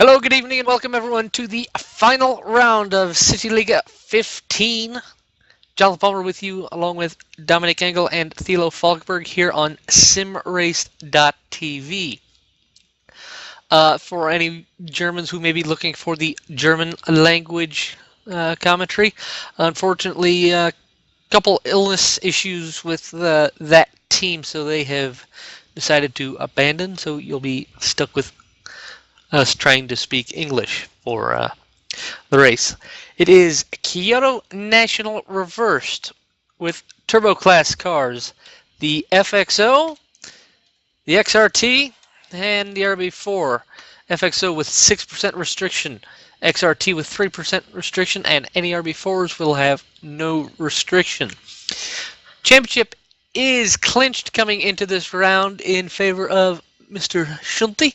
Hello, good evening, and welcome everyone to the final round of Cityliga 15. Jonathan Palmer with you, along with Dominic Engel and Thilo Falkberg here on simrace.tv. For any Germans who may be looking for the German language commentary, unfortunately, a couple illness issues with that team, so they have decided to abandon, so you'll be stuck with us trying to speak English for the race. It is Kyoto National Reversed with turbo class cars. The FXO, the XRT, and the RB4. FXO with 6% restriction, XRT with 3% restriction, and any RB4s will have no restriction. Championship is clinched coming into this round in favor of Mr. Schunte.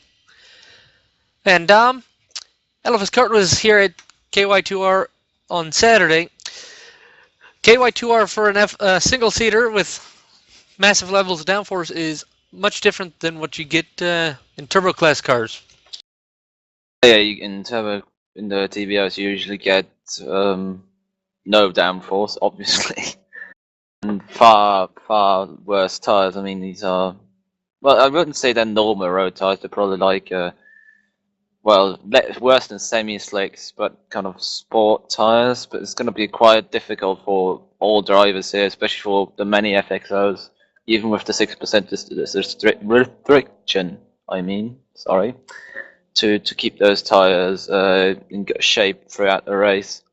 And Elvis Cart was here at KY2R on Saturday. KY2R for a single-seater with massive levels of downforce is much different than what you get in turbo class cars. Yeah, in the TBOs you usually get no downforce, obviously, and far worse tires. I mean, these are, well, I wouldn't say they're normal road tires. They're probably like worse than semi-slicks, but kind of sport tires. But it's going to be quite difficult for all drivers here, especially for the many FXOs, even with the 6% restriction. To keep those tires in good shape throughout the race.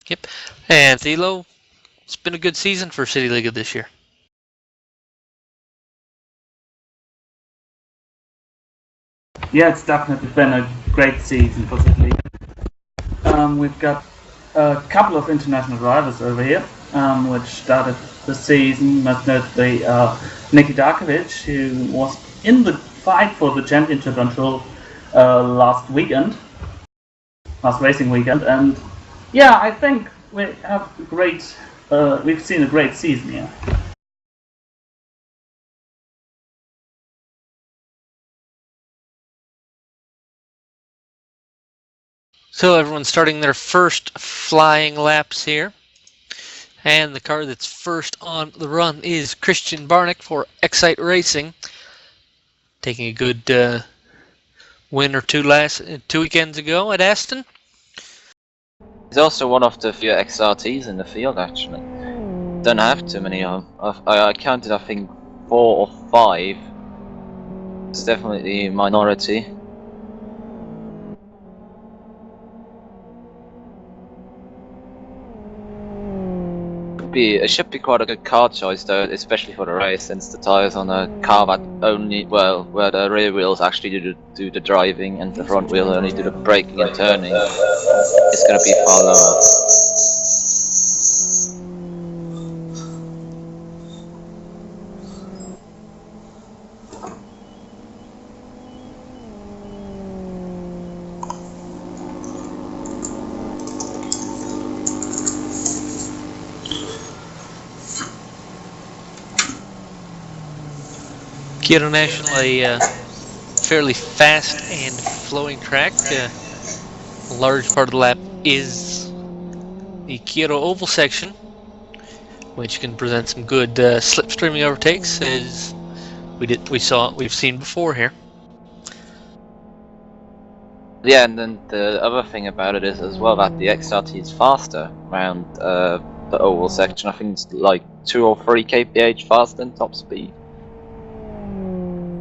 Yep, and Thilo, it's been a good season for Cityliga this year. Yeah, it's definitely been a great season for Cityliga. We've got a couple of international drivers over here, which started the season, most notably Niki Darkovic, who was in the fight for the championship until last racing weekend, and yeah, I think we have we've seen a great season here. So everyone's starting their first flying laps here. And the car that's first on the run is Christian Barnick for Excite Racing. Taking a good win or two weekends ago at Aston. He's also one of the few XRTs in the field, actually. Don't have too many. I counted, I think, 4 or 5. It's definitely the minority. It should be quite a good car choice, though, especially for the race, since the tires on a car that only, where the rear wheels actually do the driving and the front wheel only do the braking and turning, it's going to be far lower. Kyoto National, a fairly fast and flowing track. A large part of the lap is the Kyoto Oval section, which can present some good slipstreaming overtakes, as we've seen before here. Yeah, and then the other thing about it is as well that the XRT is faster around the oval section. I think it's like 2 or 3 kph faster than top speed.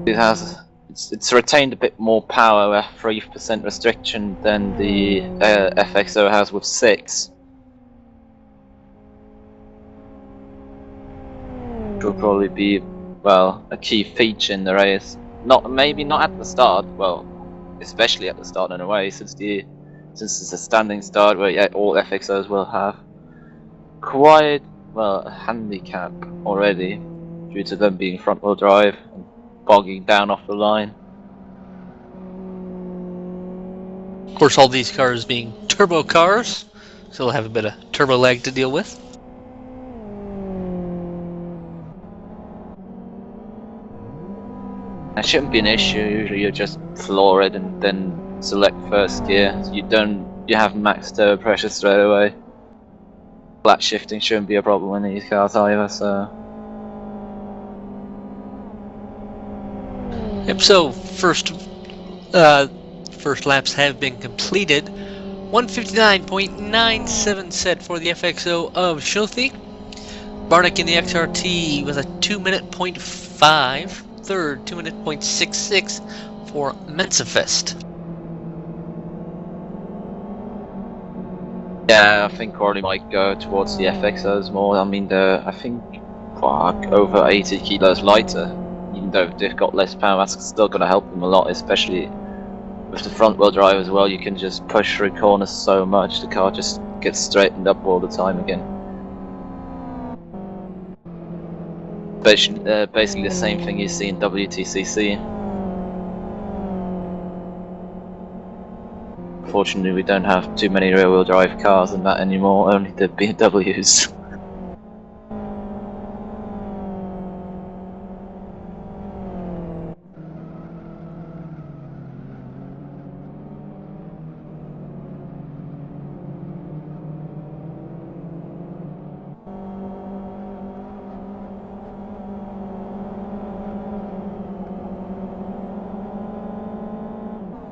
It's retained a bit more power at 3% restriction than the FXO has with 6. Which will probably be, well, a key feature in the race. Maybe not at the start, well, especially at the start in a way, since it's a standing start where all FXOs will have quite, well, a handicap already due to them being front wheel drive and bogging down off the line. Of course, all these cars being turbo cars, so they'll have a bit of turbo lag to deal with. That shouldn't be an issue. Usually you just floor it and then select first gear. So you have max turbo pressure straight away. Flat shifting shouldn't be a problem in these cars either, so... Yep, so first laps have been completed. 159.97 set for the FXO of Schulthe. Barnick in the XRT with a 2:00.5. Third, 2:00.66 for Mensafest. Yeah, I think Corley might go towards the FXOs more. I mean, I think over 80 kilos lighter. Even though they've got less power, that's still going to help them a lot, especially with the front wheel drive as well. You can just push through corners so much, the car just gets straightened up all the time again. Basically the same thing you see in WTCC. Fortunately, we don't have too many rear wheel drive cars in that anymore, only the BMWs.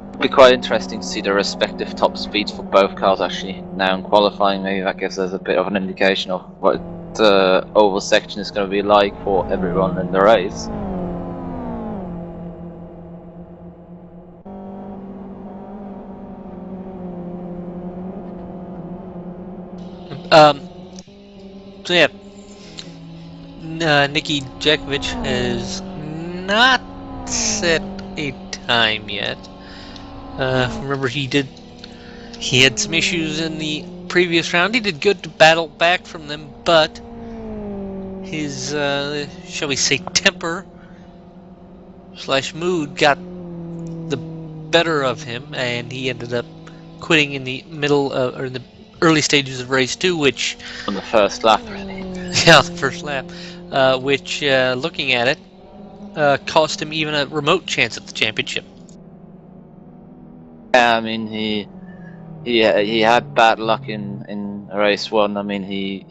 It'll be quite interesting to see the respective top speeds for both cars actually now in qualifying. Maybe that gives us a bit of an indication of what the oval section is going to be like for everyone in the race. So yeah, Nikki Jakovic has not set a time yet. Remember he had some issues in the previous round. He did good to battle back from them, but his, shall we say, temper / mood got the better of him, and he ended up quitting in the middle or in the early stages of race 2, which On the first lap, really. yeah, the first lap, which looking at it, cost him even a remote chance at the championship. Yeah, I mean he had bad luck in race 1. I mean he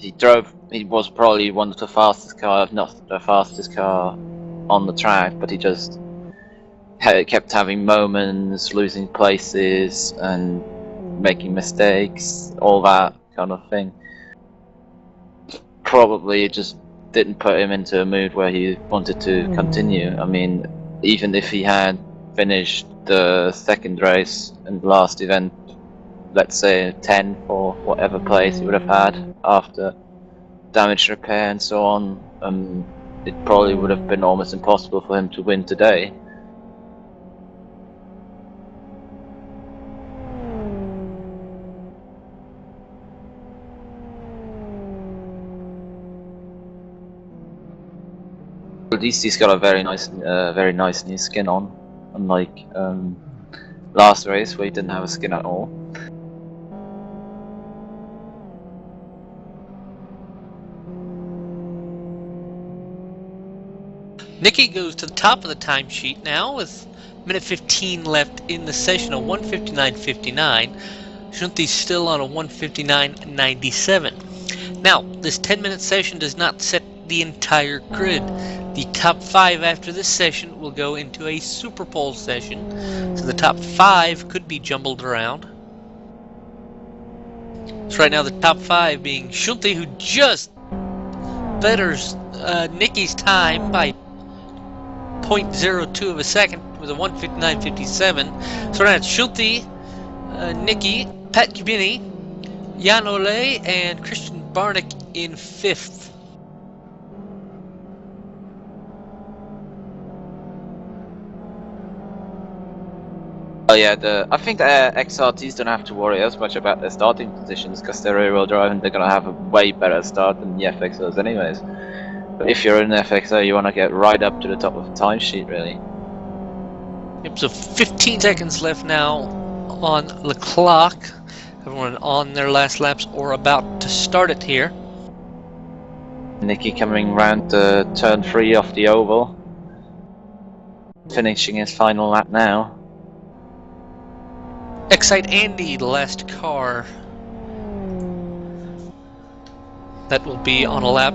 was probably one of the fastest cars, if not the fastest car on the track, but he just kept having moments, losing places and making mistakes, all that kind of thing. Probably just didn't put him into a mood where he wanted to continue. I mean, even if he had finished the second race and the last event, let's say 10 for whatever place he would have had after damage repair and so on, it probably would have been almost impossible for him to win today. At least he's got a very nice new skin on, unlike last race where he didn't have a skin at all. Nikki goes to the top of the timesheet now with minute 15 left in the session, a 1:59.59. Schunthe's still on a 1:59.97. Now, this 10-minute session does not set the entire grid. The top 5 after this session will go into a Super Pole session, so the top 5 could be jumbled around. So right now the top 5 being Schulte, who just betters Nikki's time by 0.02 of a second with a 1:59.57. So that's Schulte, Nikki, Pat Kubini, Jan Ole, and Christian Barnick in 5th. Oh yeah, I think the XRTs don't have to worry as much about their starting positions because they're rear-wheel drive and they're going to have a way better start than the FXOs anyways. But if you're in the FXO, you want to get right up to the top of the timesheet, really. Yep, so 15 seconds left now on the clock. Everyone on their last laps or about to start it here. Nikki coming round to turn 3 off the oval. finishing his final lap now. Excite Andy, the last car that will be on a lap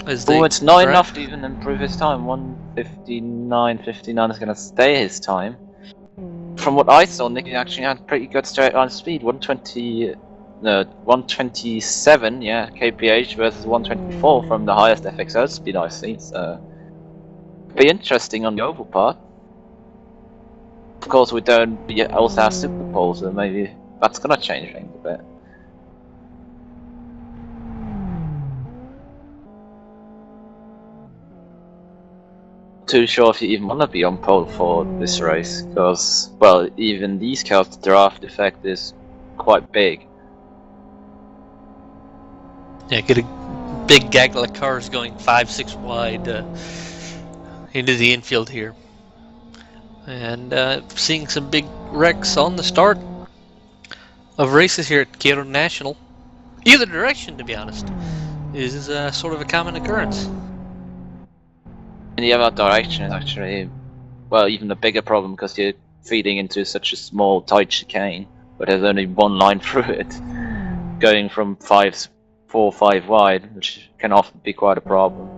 as they. Oh, it's not drive. enough to even improve his time. 1:59.59 is going to stay his time. From what I saw, Nicky actually had pretty good straight line speed. 127, yeah, kph versus 124 from the highest FXO speed I've seen. So, be interesting on the oval part. Of course, we don't also have Super Bowl, so maybe that's gonna change things a bit. Too sure if you even want to be on pole for this race, because, well, even these cars, the draft effect is quite big. Yeah, get a big gaggle of cars going 5-6 wide into the infield here. And seeing some big wrecks on the start of races here at Kyoto National. Either direction, to be honest, is sort of a common occurrence. In the other direction is actually, well, even a bigger problem because you're feeding into such a small, tight chicane, but there's only one line through it, going from 4 or 5 wide, which can often be quite a problem.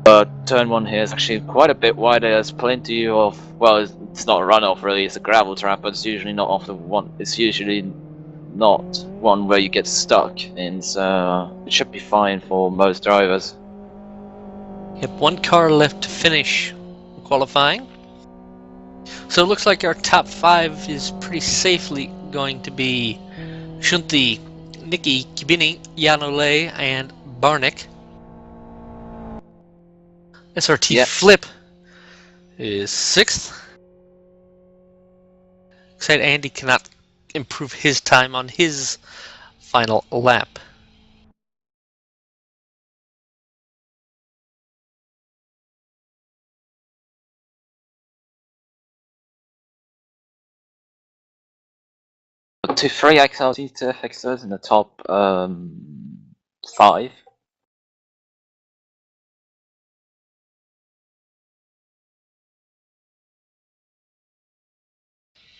But turn 1 here is actually quite a bit wider. There's plenty of, well, it's not a runoff really, it's a gravel trap, but it's usually not off the one. It's usually not one where you get stuck, and so it should be fine for most drivers. Yep, one car left to finish qualifying. So it looks like our top 5 is pretty safely going to be Shunti, Nicky, Kibini, Janole, and Barnick. SRT Flip is 6th. Excited Andy cannot improve his time on his final lap. To 3 XLT to FXOs in the top 5.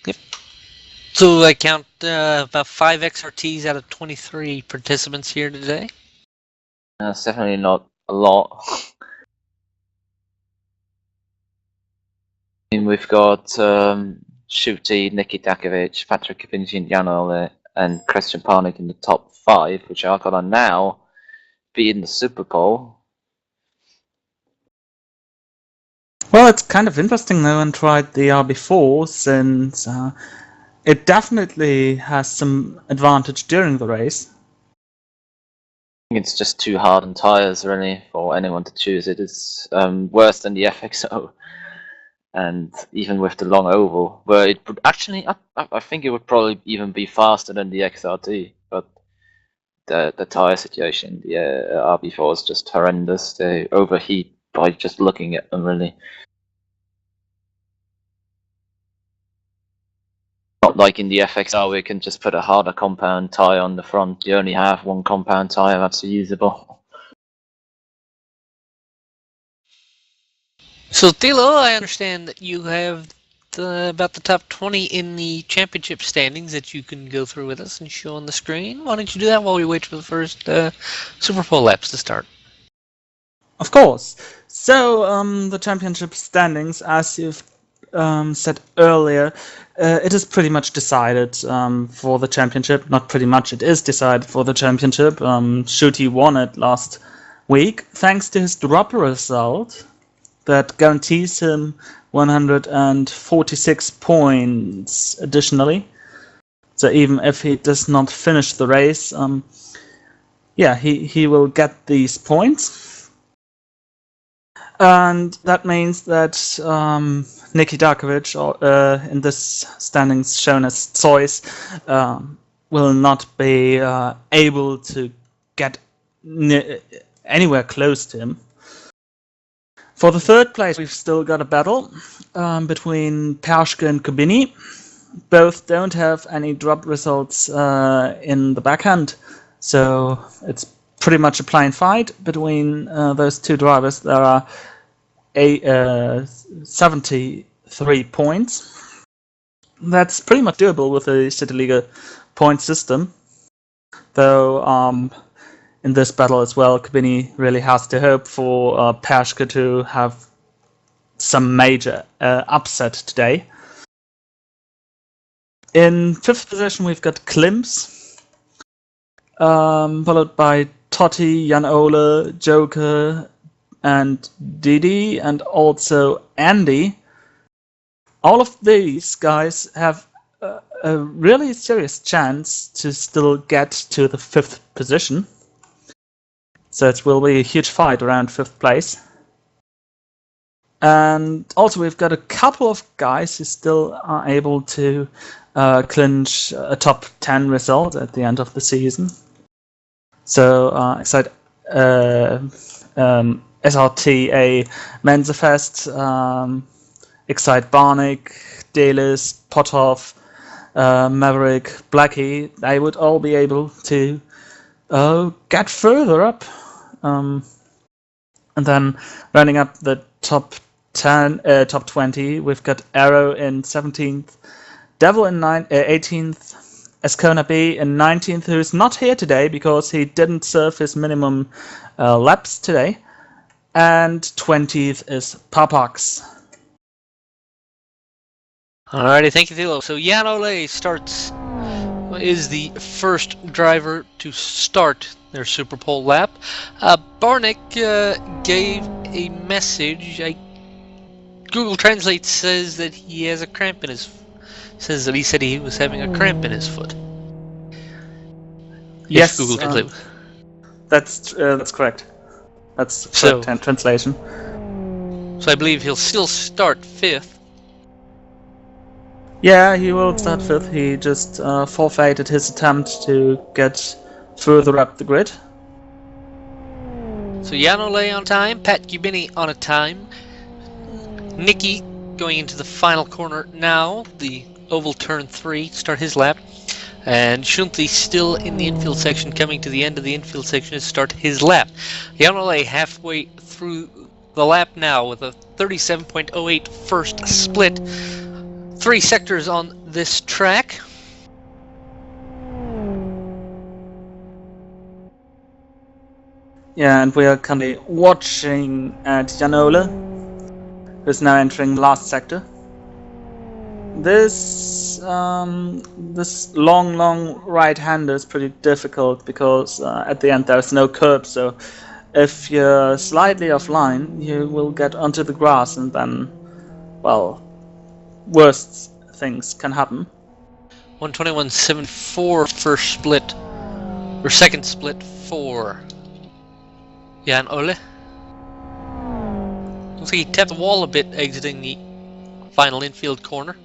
Yep. So I count about 5 XRTs out of 23 participants here today. That's definitely not a lot. And we've got Shuti, Nicky Dakovic, Patrick Kavinci, Janole, and Christian Parnik in the top 5, which are gonna now be in the Super Bowl. Well, it's kind of interesting though, and tried the RB4 since it definitely has some advantage during the race. I think it's just too hard on tires, really, for anyone to choose. It is worse than the FXO, and even with the long oval, where it would actually, I think it would probably even be faster than the XRT, but the tire situation, the RB4 is just horrendous. They overheat by just looking at them, really. Not like in the FXR, where you can just put a harder compound tire on the front. You only have one compound tire that's usable. So Thilo, I understand that you have about the top 20 in the championship standings that you can go through with us and show on the screen. Why don't you do that while we wait for the first Super Bowl laps to start? Of course. So the championship standings, as you've said earlier, it is pretty much decided for the championship. Not pretty much, it is decided for the championship. Shuti won it last week thanks to his drop result that guarantees him 146 points additionally. So even if he does not finish the race, he will get these points. And that means that Nicky Darkovic, in this standings shown as choice, will not be able to get anywhere close to him. For the third place, we've still got a battle between Perschke and Kubini. Both don't have any drop results in the backhand, so it's pretty much a blind fight between those two drivers. There are 73 points. That's pretty much doable with the Cityliga point system. Though in this battle as well, Kabini really has to hope for Pershka to have some major upset today. In 5th position, we've got Klims, followed by Totti, Jan Ole, Joker, and Didi, and also Andy. All of these guys have a really serious chance to still get to the 5th position. So it will be a huge fight around 5th place. And also we've got a couple of guys who still are able to clinch a top 10 result at the end of the season. So Excite SRTA Mensafest, Excite Barnick, Delis, Potov, Maverick, Blackie, they would all be able to get further up. And then rounding up the top 20, we've got Arrow in 17th, Devil in 18th, Ascona B in 19th, who's not here today because he didn't serve his minimum laps today, and 20th is Papax. Alrighty, thank you, Thilo. So Jan Ole is the first driver to start their Super Pole lap. Barnick gave a message. Google Translate says that he has a cramp in his. Says that he said he was having a cramp in his foot. Yes, Google Translate. That's correct. That's correct translation. So I believe he'll still start 5th. Yeah, he will start 5th. He just forfeited his attempt to get further up the grid. So Jan Ole on time, Pat Gubini on a time. Nicky going into the final corner now, the oval turn 3, start his lap. And Shunti still in the infield section, coming to the end of the infield section to start his lap. Jan Ole halfway through the lap now with a 37.08 first split. 3 sectors on this track. Yeah, and we are currently watching at Jan Ole, who's now entering the last sector. This long right-hander is pretty difficult because at the end there's no curb, so if you're slightly offline, you will get onto the grass, and then, well, worst things can happen. 121.74 first split, or second split for Jan Ole. Looks like he tapped the wall a bit exiting the final infield corner.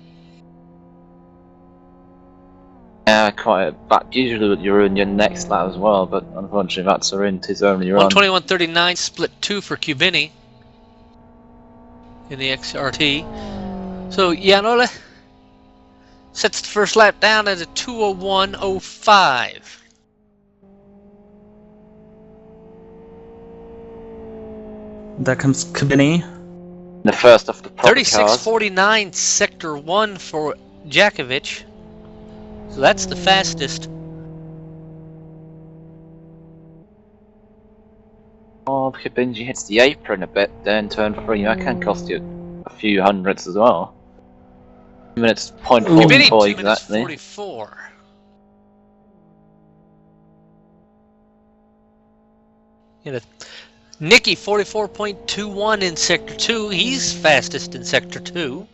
Yeah, quite. But usually you're in your next lap as well, but unfortunately that's his only run. 121.39 split 2 for Cubini in the XRT. So Jan Ole sets the first lap down at a 2:01.05. There comes Kabini. The first of the proper 36.49 sector 1 for Jakovic. So that's the fastest. Oh, if Benji hits the apron a bit, then turn 3, that can cost you a few hundreds as well. 2 minutes, 0.44 exactly. 44. Nicky 44.21 in sector 2. He's fastest in sector 2.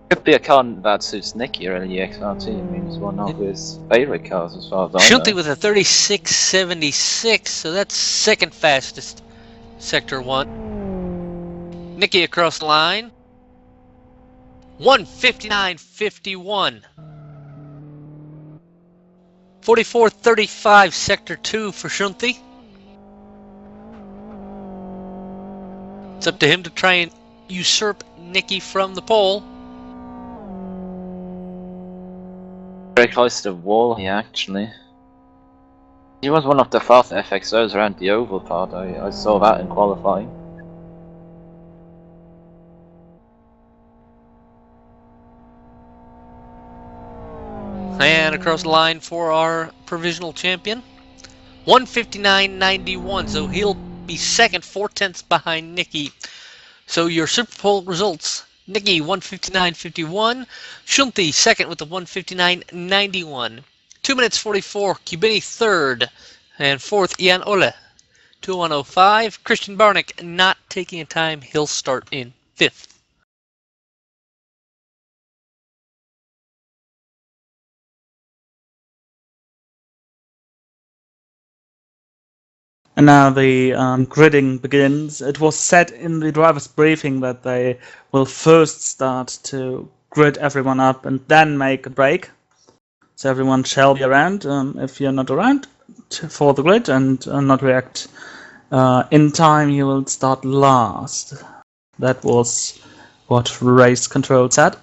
Could be a car that suits Nicky or the XRT. I mean, it's one of his favourite cars as far as I know. Shunti with a 36.76, so that's second fastest sector 1. Nicky across the line. 1:59.51. 44.35 sector 2 for Shunti. It's up to him to try and usurp Nicky from the pole. Very close to the wall here, actually. He was one of the fast FXOs around the oval part. I saw that in qualifying. And across the line for our provisional champion, 159.91. So he'll be second, 4/10 behind Nicky. So your Super Bowl results: Nicky 159.51, Shunti second with the 159.91, 2 minutes 44. Kubini third, and fourth Ian Ole 2:1:05. Christian Barnick not taking a time; he'll start in fifth. And now the gridding begins. It was said in the driver's briefing that they will first start to grid everyone up and then make a break. So everyone shall be around. If you're not around for the grid and not react in time, you will start last. That was what race control said.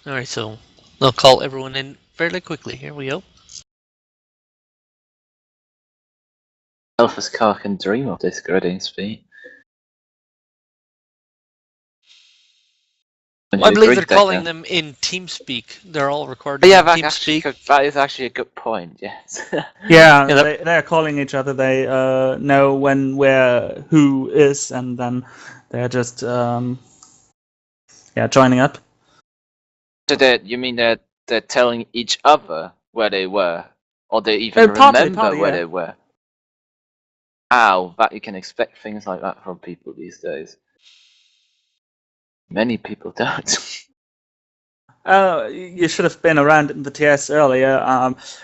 All right, so they'll call everyone in fairly quickly. Here we go. Alpha's car can dream of this gridding speed. Well, I believe they're calling them in TeamSpeak. They're all recorded yeah, in TeamSpeak. that is actually a good point, yes. Yeah, they're calling each other. They know when, where, who is, and then they're just joining up. So you mean they're telling each other where they were, or they even remember where they were? How that you can expect things like that from people these days. Many people don't. You should have been around in the TS earlier.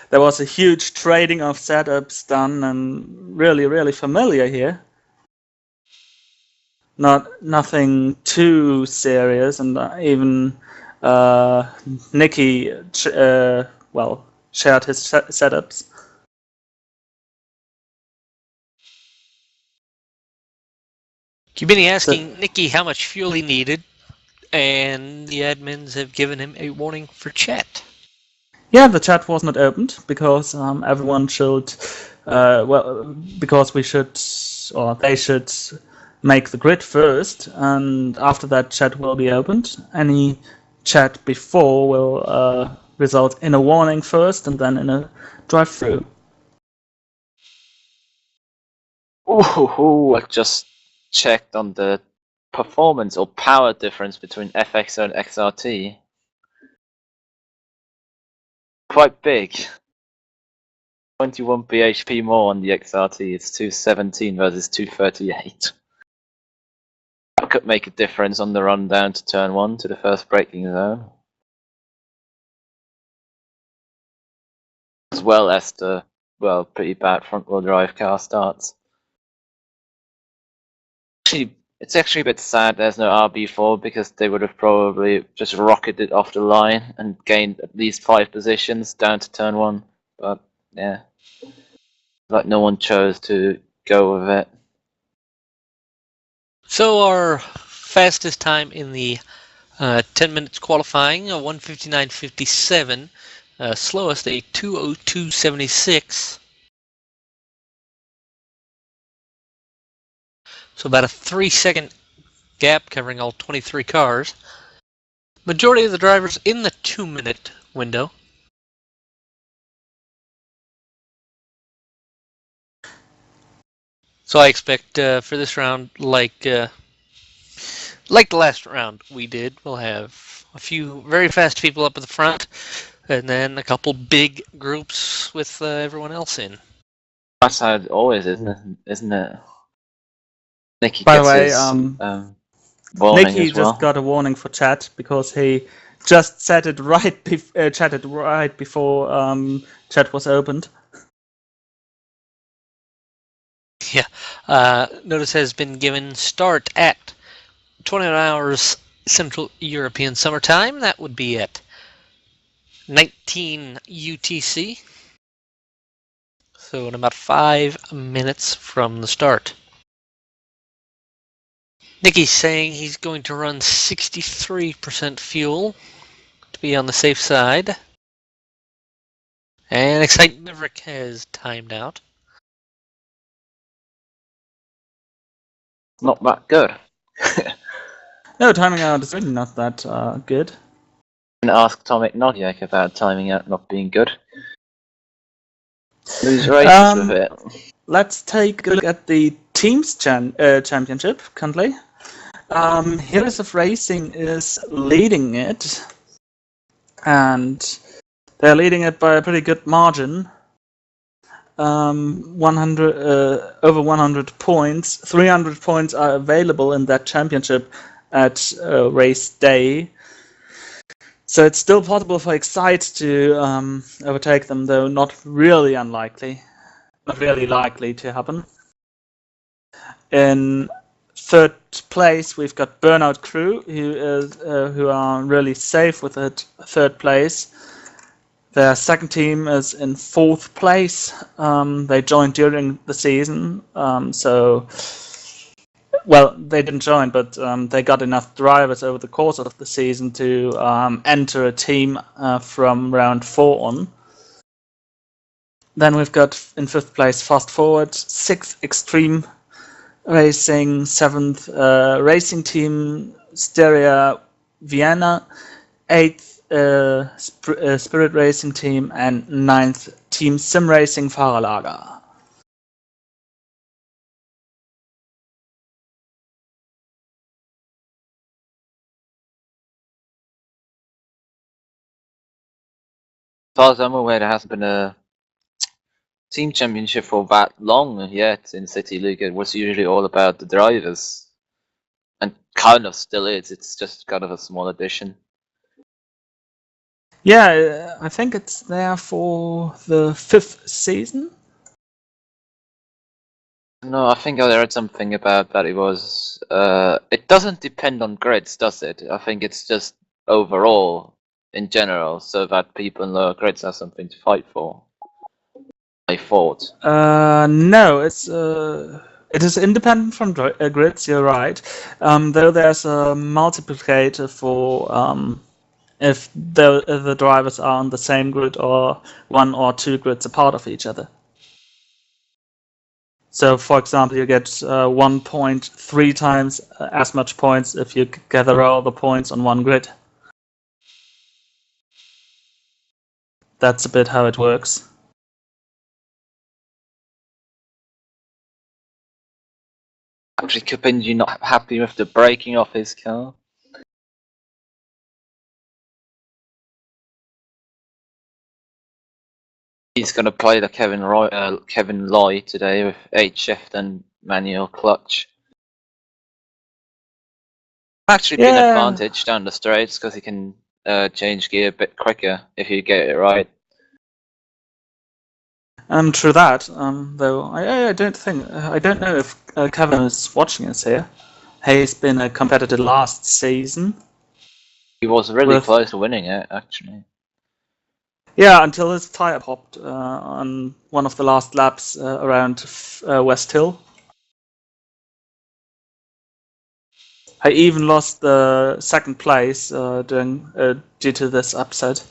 There was a huge trading of setups done, and really, really familiar here. Nothing too serious, and even Nicky, shared his setups. Kubini asking Nicky how much fuel he needed, and the admins have given him a warning for chat. Yeah, the chat was not opened because everyone should, because we should, or they should make the grid first, and after that chat will be opened. Any chat before will result in a warning first and then in a drive-through. Ooh, I just checked on the performance or power difference between FXO and XRT. Quite big. 21 bhp more on the XRT. It's 217 versus 238. That could make a difference on the run down to turn 1 to the first braking zone. As well as the, pretty bad front-wheel drive car starts. It's actually a bit sad there's no RB4 because they would have probably just rocketed off the line and gained at least 5 positions down to turn 1. But yeah, like no one chose to go with it. So our fastest time in the 10 minutes qualifying, a 159.57. Slowest, a 2:02.76. So about a 3-second gap covering all 23 cars. Majority of the drivers in the 2-minute window. So I expect for this round, like the last round we did, we'll have a few very fast people up at the front, and then a couple big groups with everyone else in. That's how it always is, isn't it? Nicky By the gets way, his warning Nicky as well. just got a warning for chat because he just said it chatted right before chat was opened. Yeah. Notice has been given start at 21 hours Central European Summertime. That would be at 19 UTC. So in about 5 minutes from the start. Nicky's saying he's going to run 63% fuel to to be on the safe side. And Excite Maverick has timed out. Not that good. No, timing out is really not that good. And ask Tomic Nodiak about timing out not being good. Lose races with it. Let's take a look at the teams championship currently. Heroes of Racing is leading it, and they're leading it by a pretty good margin. 100 over 100 points. 300 points are available in that championship at race day. So it's still possible for Excite to overtake them, though not really unlikely. Not really likely to happen. In third place, we've got Burnout Crew, who are really safe with it. Third place. Their second team is in fourth place. They joined during the season, well, they didn't join, but they got enough drivers over the course of the season to enter a team from round 4 on. Then we've got in fifth place Fast Forward, sixth Extreme Racing, seventh Racing Team Styria Vienna, eighth Spirit Racing Team, and ninth Team Sim Racing Fahrerlager. As far as I'm aware, there hasn't been a team championship for that long yet in Cityliga. It was usually all about the drivers. And kind of still is. It's just kind of a small addition. Yeah, I think it's there for the 5th season. No, I think I read something about that. It was. It doesn't depend on grids, does it? I think it's just overall, in general, so that people in lower grids have something to fight for. I thought. No, it is independent from grids. You're right. Though there's a multiplicator for if the drivers are on the same grid or 1 or 2 grids apart of each other. So, for example, you get 1.3 times as much points if you gather all the points on one grid. That's a bit how it works. Actually, Kupinji not happy with the braking of his car. He's going to play the Kevin Loy today with 8 shift and manual clutch. Actually, be an advantage down the straights because he can change gear a bit quicker if you get it right. True that. Though I don't know if Kevin is watching us here. He's been a competitor last season. He was really close to winning it, actually. Yeah, until his tire popped on one of the last laps around West Hill. I even lost the second place due to this upset.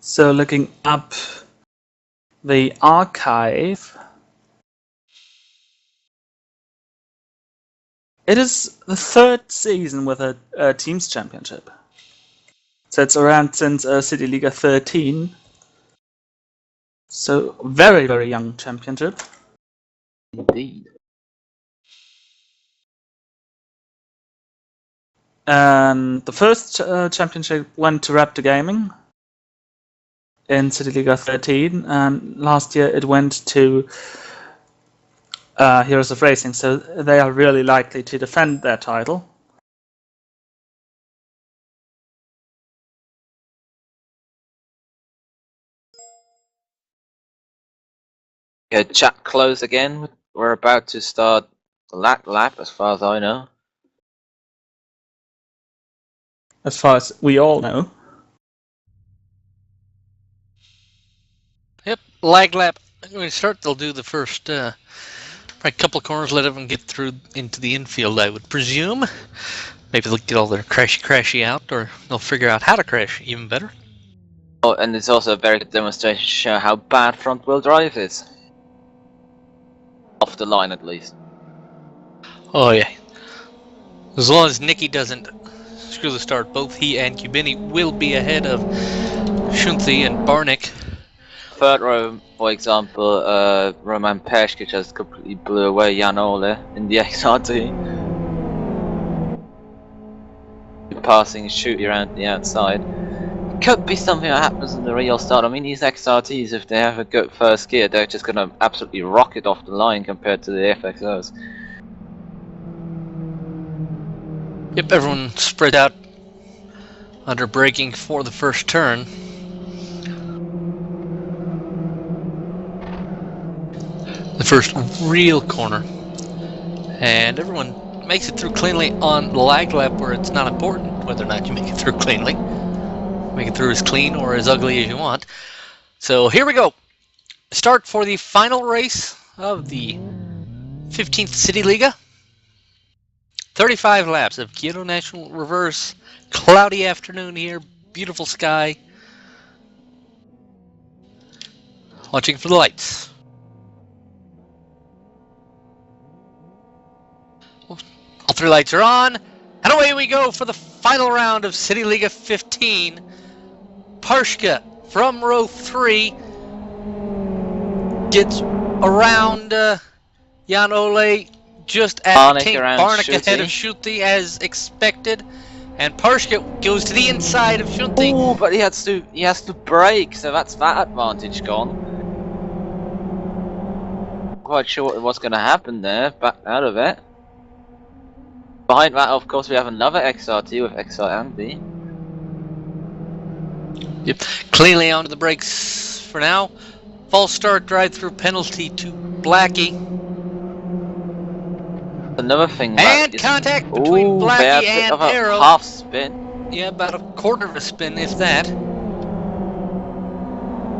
So looking up the archive, it is the 3rd season with a teams championship. So it's around since Cityliga 13. So very, very young championship. Indeed. And the first championship went to Raptor Gaming in Cityliga 13, and last year it went to Heroes of Racing, so they are really likely to defend their title. Yeah, chat close again. We're about to start the lap, as far as I know. As far as we all know. Yep, lag lap. When we start, they'll do the first probably a couple corners, let everyone get through into the infield, I would presume. Maybe they'll get all their crashy out, or they'll figure out how to crash even better. Oh, and it's also a very good demonstration to show how bad front-wheel drive is. Off the line, at least. Oh yeah. As long as Nicky doesn't screw the start, both he and Kubini will be ahead of Shunthi and Barnick. Third row, for example, Roman Peshka just completely blew away Jan Ole in the XRT. Passing Shooty around the outside. Could be something that happens in the real start. I mean, these XRTs, if they have a good first gear, they're just gonna absolutely rocket off the line compared to the FXOs. Yep, everyone spread out under braking for the first turn. The first real corner. And everyone makes it through cleanly on the lag lap, where it's not important whether or not you make it through cleanly. Make it through as clean or as ugly as you want. So here we go. Start for the final race of the 15th Cityliga. 35 laps of Kyoto National Reverse. Cloudy afternoon here. Beautiful sky. Watching for the lights. All three lights are on. And away we go for the final round of Cityliga 15. Parshka from row 3 gets around Jan Ole just at Barnick ahead of Shunthi as expected, and Parshka goes to the inside of Shunthi. Oh, but he has to brake, so that's that advantage gone. Quite sure what's going to happen there. Back out of it. Behind that, of course, we have another XRT with XR Andy. Yep, cleanly onto the brakes for now. False start, drive-through penalty to Blackie. Another thing. And contact between Blackie and Arrow. Half spin. Yeah, about a quarter of a spin, if that.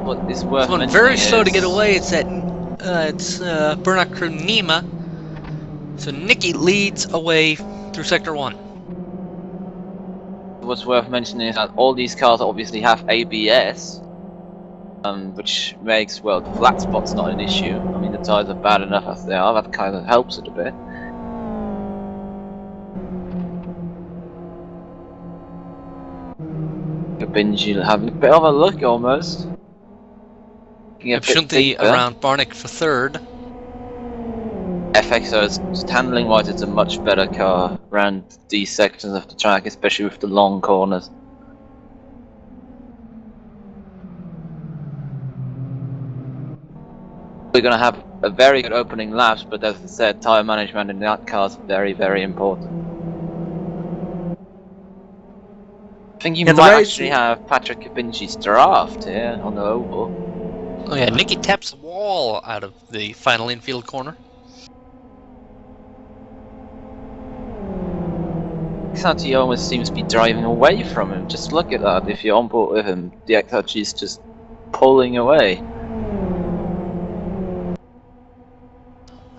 What is worth mentioning very slow to get away. It's at Burnock Crew Nima. So Nicky leads away through Sector 1. What's worth mentioning is that all these cars obviously have ABS, which makes, well, the flat spot's not an issue. I mean, the tyres are bad enough as they are, that kind of helps it a bit. Benji having a bit of a look almost. Shunthi around Barnick for third. FXO's just handling wise, it's a much better car around these sections of the track, especially with the long corners. We're going to have a very good opening laps, but as I said, tyre management in that car is very, very important. I think you might actually have Patrick Kabinchi's draft here on the oval. Oh yeah, Nicky taps the wall out of the final infield corner. XRT almost seems to be driving away from him. Just look at that. If you're on board with him, the XRT is just pulling away.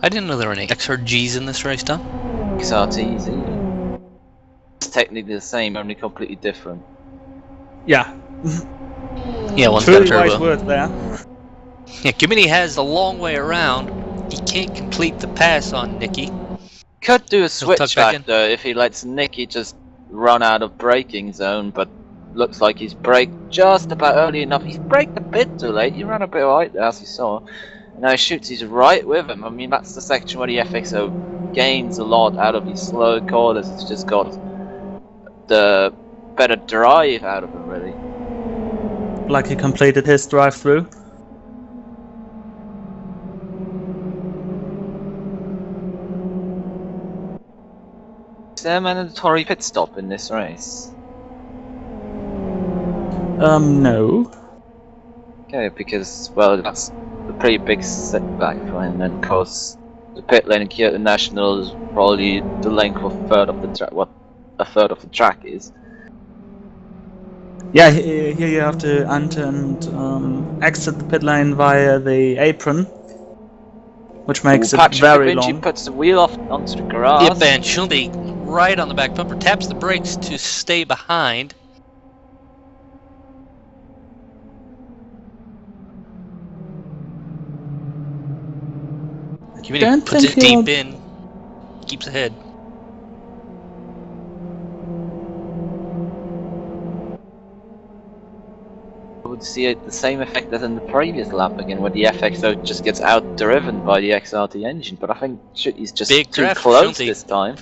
I didn't know there were any XRGs in this race, Tom. XRTs, even. It's technically the same, only completely different. Yeah. Yeah, one's got a turbo. Wise word there. Yeah, Gimini has a long way around. He can't complete the pass on Nicky. Could do a switchback though if he lets Nicky just run out of braking zone, but looks like he's braked just about early enough. He's braked a bit too late. He ran a bit wide there, as you saw. And now he shoots. He's right with him. I mean, that's the section where the FXO gains a lot out of these slow corners. It's just got the better drive out of him, really. Like he completed his drive-through. Is there a mandatory pit stop in this race? No. Okay, because, well, that's the pretty big setback for him. And of course, the pit lane in Kyoto National is probably the length of a third of the track. What a third of the track is. Yeah, here you have to enter and exit the pit lane via the apron, which makes it Patrick very Vinci long. puts the wheel off onto the grass. Yep, and Shunde right on the back bumper taps the brakes to stay behind. Kibini puts it deep in, keeps ahead. Would see the same effect as in the previous lap again, where the FXO just gets out-driven by the XRT engine, but I think he's just Big too draft for close Schulte. this time.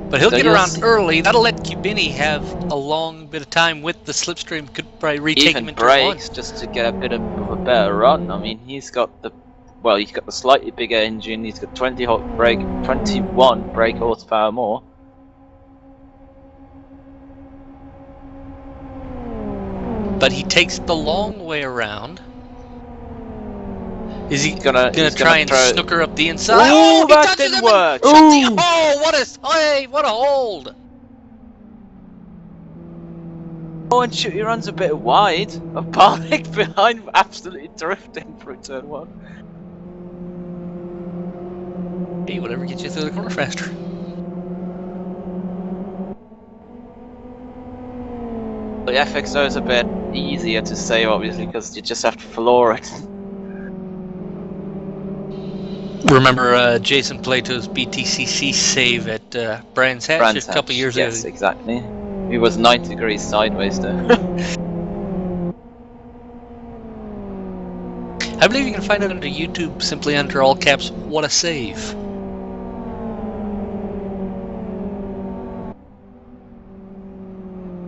But he'll So get you'll around see- early. That'll let Kibini have a long bit of time with the slipstream. Could probably retake him Even in turn one. brakes just to get a bit of a better run. I mean, he's got the slightly bigger engine. He's got 21 brake horsepower more. But he takes the long way around. Is he He's gonna gonna try and throw- snooker up the inside? Ooh, he that touches didn't him work. and shut the- Ooh. Oh, what a hold! Oh, and he runs a bit wide. A Barnick behind, absolutely drifting through turn one. Hey, whatever gets you through the corner faster. The FXO is a bit easier to save, obviously, because you just have to floor it. Remember Jason Plato's BTCC save at Brands Hatch Brands a couple Hatch, years yes, ago? exactly. He was 90 degrees sideways there. I believe you can find it under YouTube, simply under all caps, "What a save."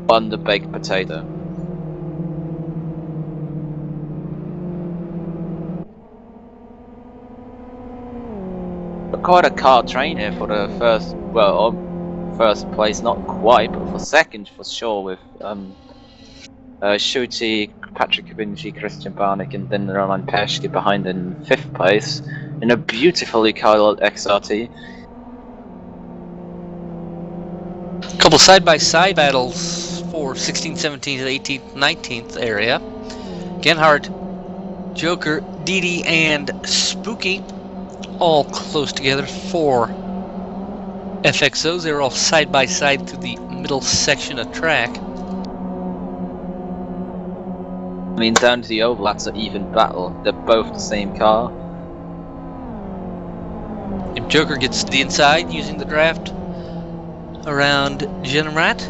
On the baked potato. But quite a car train here for the first place, not quite, but for second for sure, with Schulte, Patrick Vinci, Christian Barnick, and then Roman Peshke behind in 5th place in a beautifully colored XRT. Couple side-by-side battles for 16th, 17th, 18th, 19th area. Genhardt, Joker, Didi, and Spooky all close together for FXOs. They're all side-by-side through the middle section of track. I mean, down to the oval, that's an even battle. They're both the same car. If Joker gets to the inside using the draft around Genrat.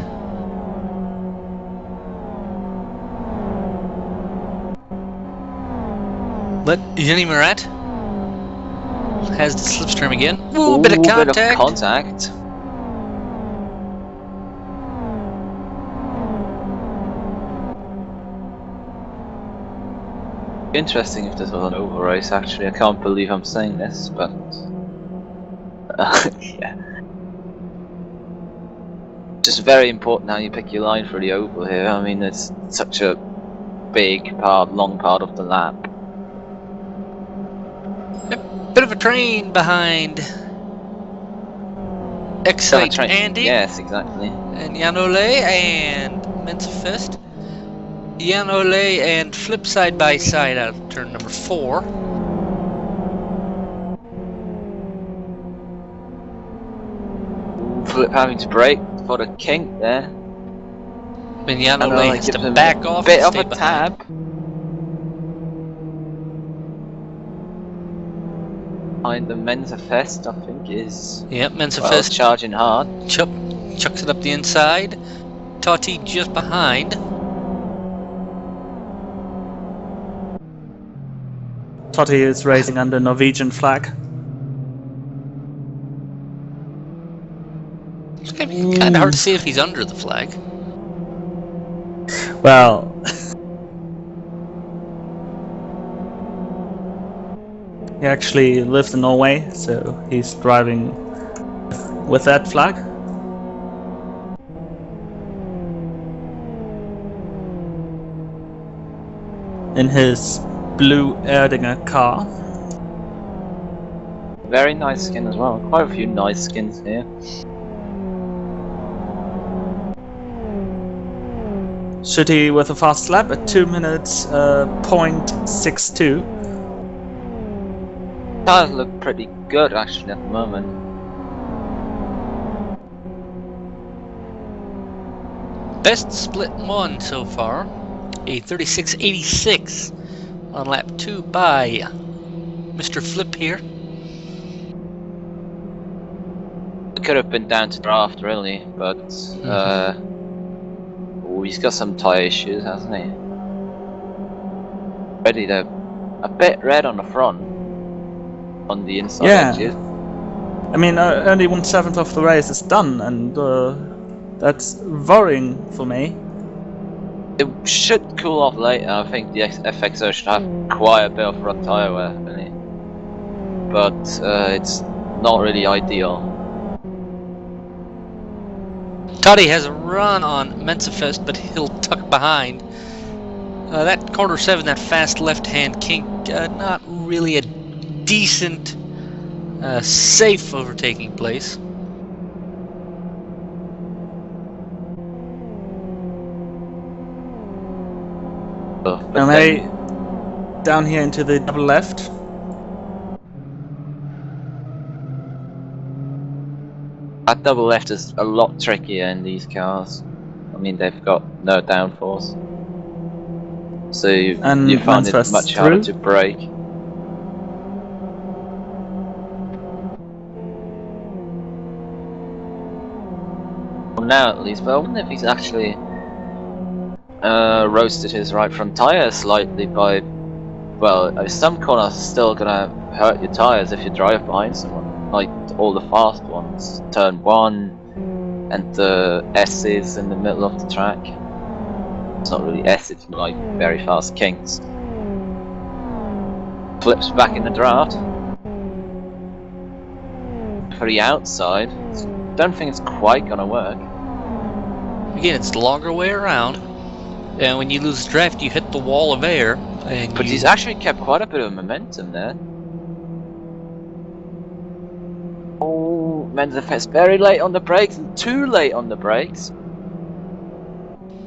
Let Jenny Murat has the slipstream again. Ooh, bit of contact. Bit of contact. Interesting if this was an oval race, actually. I can't believe I'm saying this, but yeah. Just very important how you pick your line for the oval here. I mean, it's such a long part of the lap. Bit of a train behind Excite Andy. Yes, exactly. And Jan Ole and Mensafist. Jan Ole and Flip side by side out of turn number 4. Flip having to brake for the kink there. And Jan And Ole has gives to him back off bit and of stay a behind. tab. Behind the Mensa Fest, I think, is Yep, Mensafist charging hard. chucks it up the inside. Totti just behind. Totti is racing under Norwegian flag. It's gonna be kind of hard to see if he's under the flag. Well, he actually lives in Norway, so he's driving with that flag. in his blue Erdinger car. Very nice skin as well. Quite a few nice skins here. City with a fast lap at 2 minutes, 0.62. Tires look pretty good actually at the moment. Best split one so far, a 36.86 on lap 2 by Mr. Flip here. It could have been down to draft really, but he's got some tyre issues, hasn't he? Ready to a bit red on the front, on the inside edges. I mean, only 1/7 of the race is done, and that's worrying for me. It should cool off later. I think the FXO should have quite a bit of front tyre wear, really. But it's not really ideal. Toddy has a run on Mensafest, but he'll tuck behind. That corner 7, that fast left-hand kink, not really a decent, safe overtaking place. And they down here into the double left. That double left is a lot trickier in these cars. I mean, they've got no downforce, so you find it much harder to brake. Well, now at least, but I wonder if he's actually roasted his right front tyre slightly by... Well, some corners are still gonna hurt your tyres if you drive behind someone, like all the fast ones. Turn 1 and the S's in the middle of the track. It's not really S, it's like very fast kinks. Flips back in the draft. For the outside, don't think it's quite gonna work. Again, it's the longer way around, and when you lose draft, you hit the wall of air. And but he's actually kept quite a bit of momentum there. Oh, Mensafest very late on the brakes and too late on the brakes.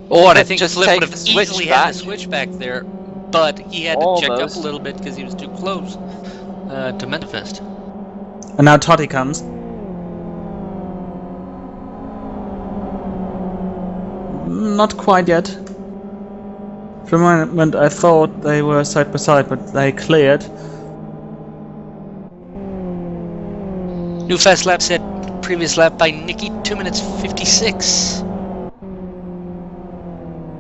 Oh, and I think just Flip would have easily had to switch back there, but he had to check up a little bit because he was too close to Mensafest. And now Toddy comes. Not quite yet. For a moment I thought they were side by side, but they cleared. New fast lap set, previous lap by Nicky, 2 minutes 56.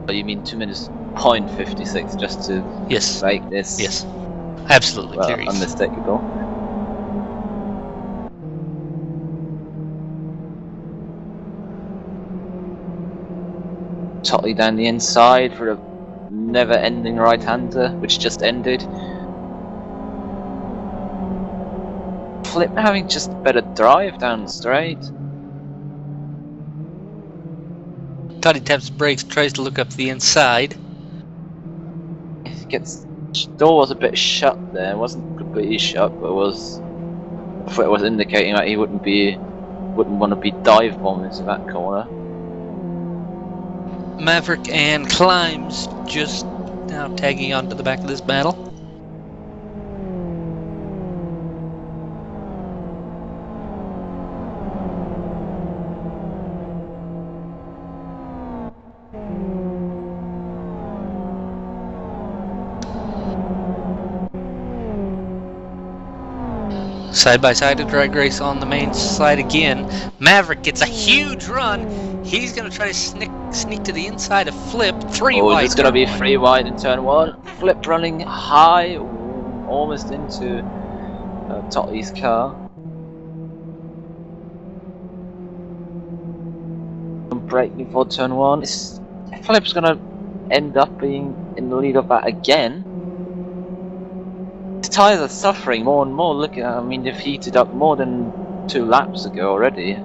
Oh, you mean 2 minutes point 56 just to make this? Yes, absolutely well, clear. Unmistakable. Totally down the inside for a never-ending right-hander, which just ended. Flip having just better drive down straight. Toddy taps brakes, tries to look up the inside. It gets door was a bit shut there. It wasn't completely shut, but it was indicating that he wouldn't want to be dive bombed into that corner. Maverick and Climbs just now tagging onto the back of this battle. Side by side, a drag race on the main side again. Maverick gets a huge run. He's going to try to sneak to the inside of Flip. 3 wide. It's going to be 3 wide in turn 1. Flip running high, almost into Totty's car. Braking for turn 1. Flip's going to end up being in the lead of that again. His tyres are suffering more and more. Look at, I mean, they've heated up more than 2 laps ago already.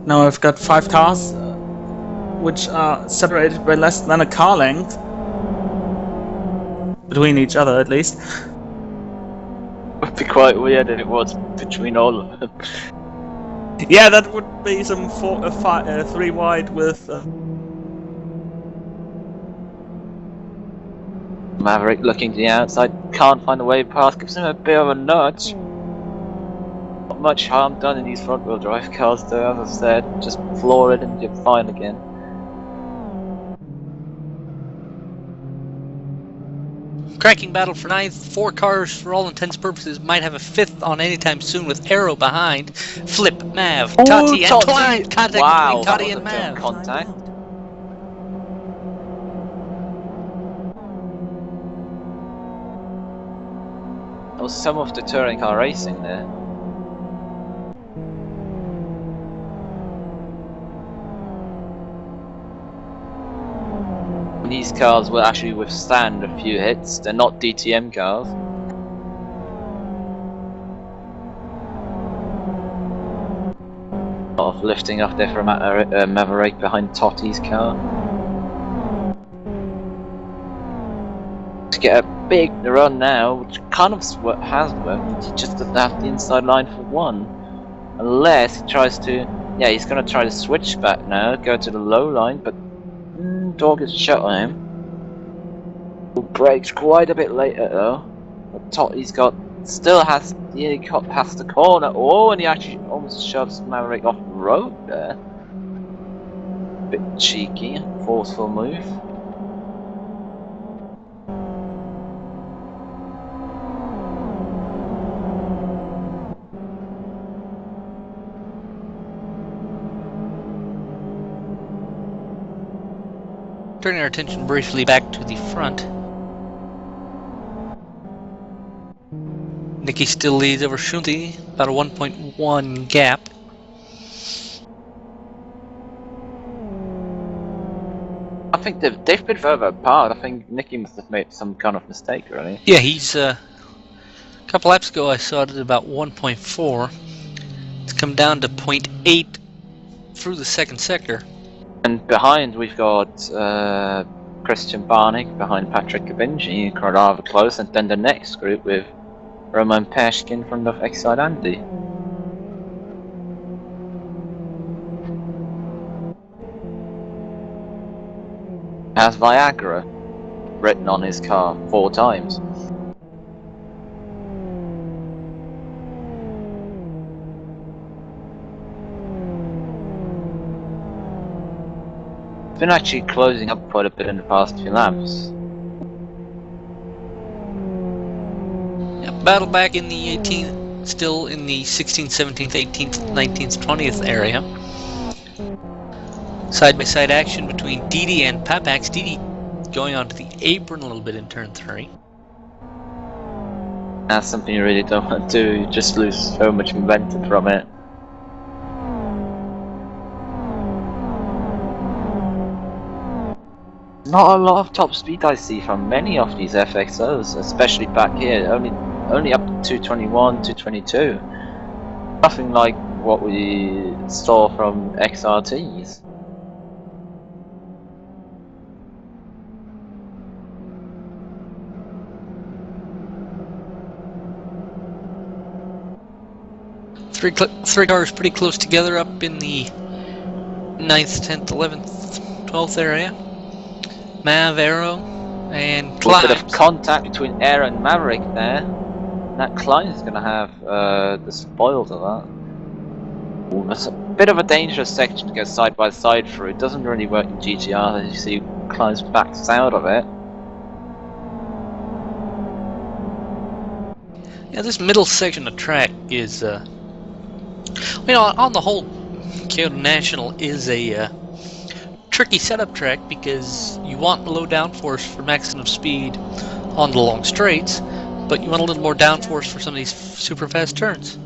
Now I've got 5 cars, which are separated by less than a car length. Between each other, at least. Would be quite weird if it was between all of them. Yeah, that would be some 3 wide with... Maverick looking to the outside, can't find a way past, gives him a bit of a nudge. Not much harm done in these front wheel drive cars though, as I said, just floor it and you're fine again. Cracking battle for 9th. 4 cars, for all intents and purposes, might have a 5th on anytime soon with Arrow behind. Flip, Mav, Tati, and Klein. Contact wow, between Tati that and was a firm Mav. contact. That was some of the touring car racing there. These cars will actually withstand a few hits, they're not DTM cars. A lot of lifting off there from Maverick behind Totti's car. To get a big run now, which kind of has worked, he just doesn't have the inside line for one. Unless he tries to, yeah, he's going to try to switch back now, go to the low line, but door gets shut on him. Brakes quite a bit later though. But Totti's still has nearly got past the corner. Oh, and he actually almost shoves Maverick off the road there. Bit cheeky, forceful move. Turning our attention briefly back to the front. Nicky still leads over Shunti, about a 1.1 gap. I think they've been further apart. I think Nicky must have made some kind of mistake, really. Yeah, he's a couple laps ago I saw it at about 1.4. It's come down to 0.8 through the second sector. And behind we've got Christian Barnick behind Patrick Kabinji, rather close, and then the next group with Roman Peshkin from the X-Side Andy. Has Viagra written on his car 4 times. It's been actually closing up quite a bit in the past few laps. Battle back in the 18th, still in the 16th, 17th, 18th, 19th, 20th area. Side-by-side action between Didi and Papax. Didi going onto the apron a little bit in turn 3. That's something you really don't want to do, you just lose so much momentum from it. Not a lot of top speed I see from many of these FXOs, especially back here, only up to 221, 222. Nothing like what we saw from XRTs. Three cars pretty close together up in the 9th, 10th, 11th, 12th area. Mav, Arrow, and Klein. A bit of contact between Air and Maverick there. That Klein is going to have the spoils of that. Ooh, that's a bit of a dangerous section to go side by side through. It doesn't really work in GTR, as you see Klein's backs out of it. Yeah, this middle section of track is, on the whole, Kyoto National is a tricky setup track because you want low downforce for maximum speed on the long straights, but you want a little more downforce for some of these super fast turns.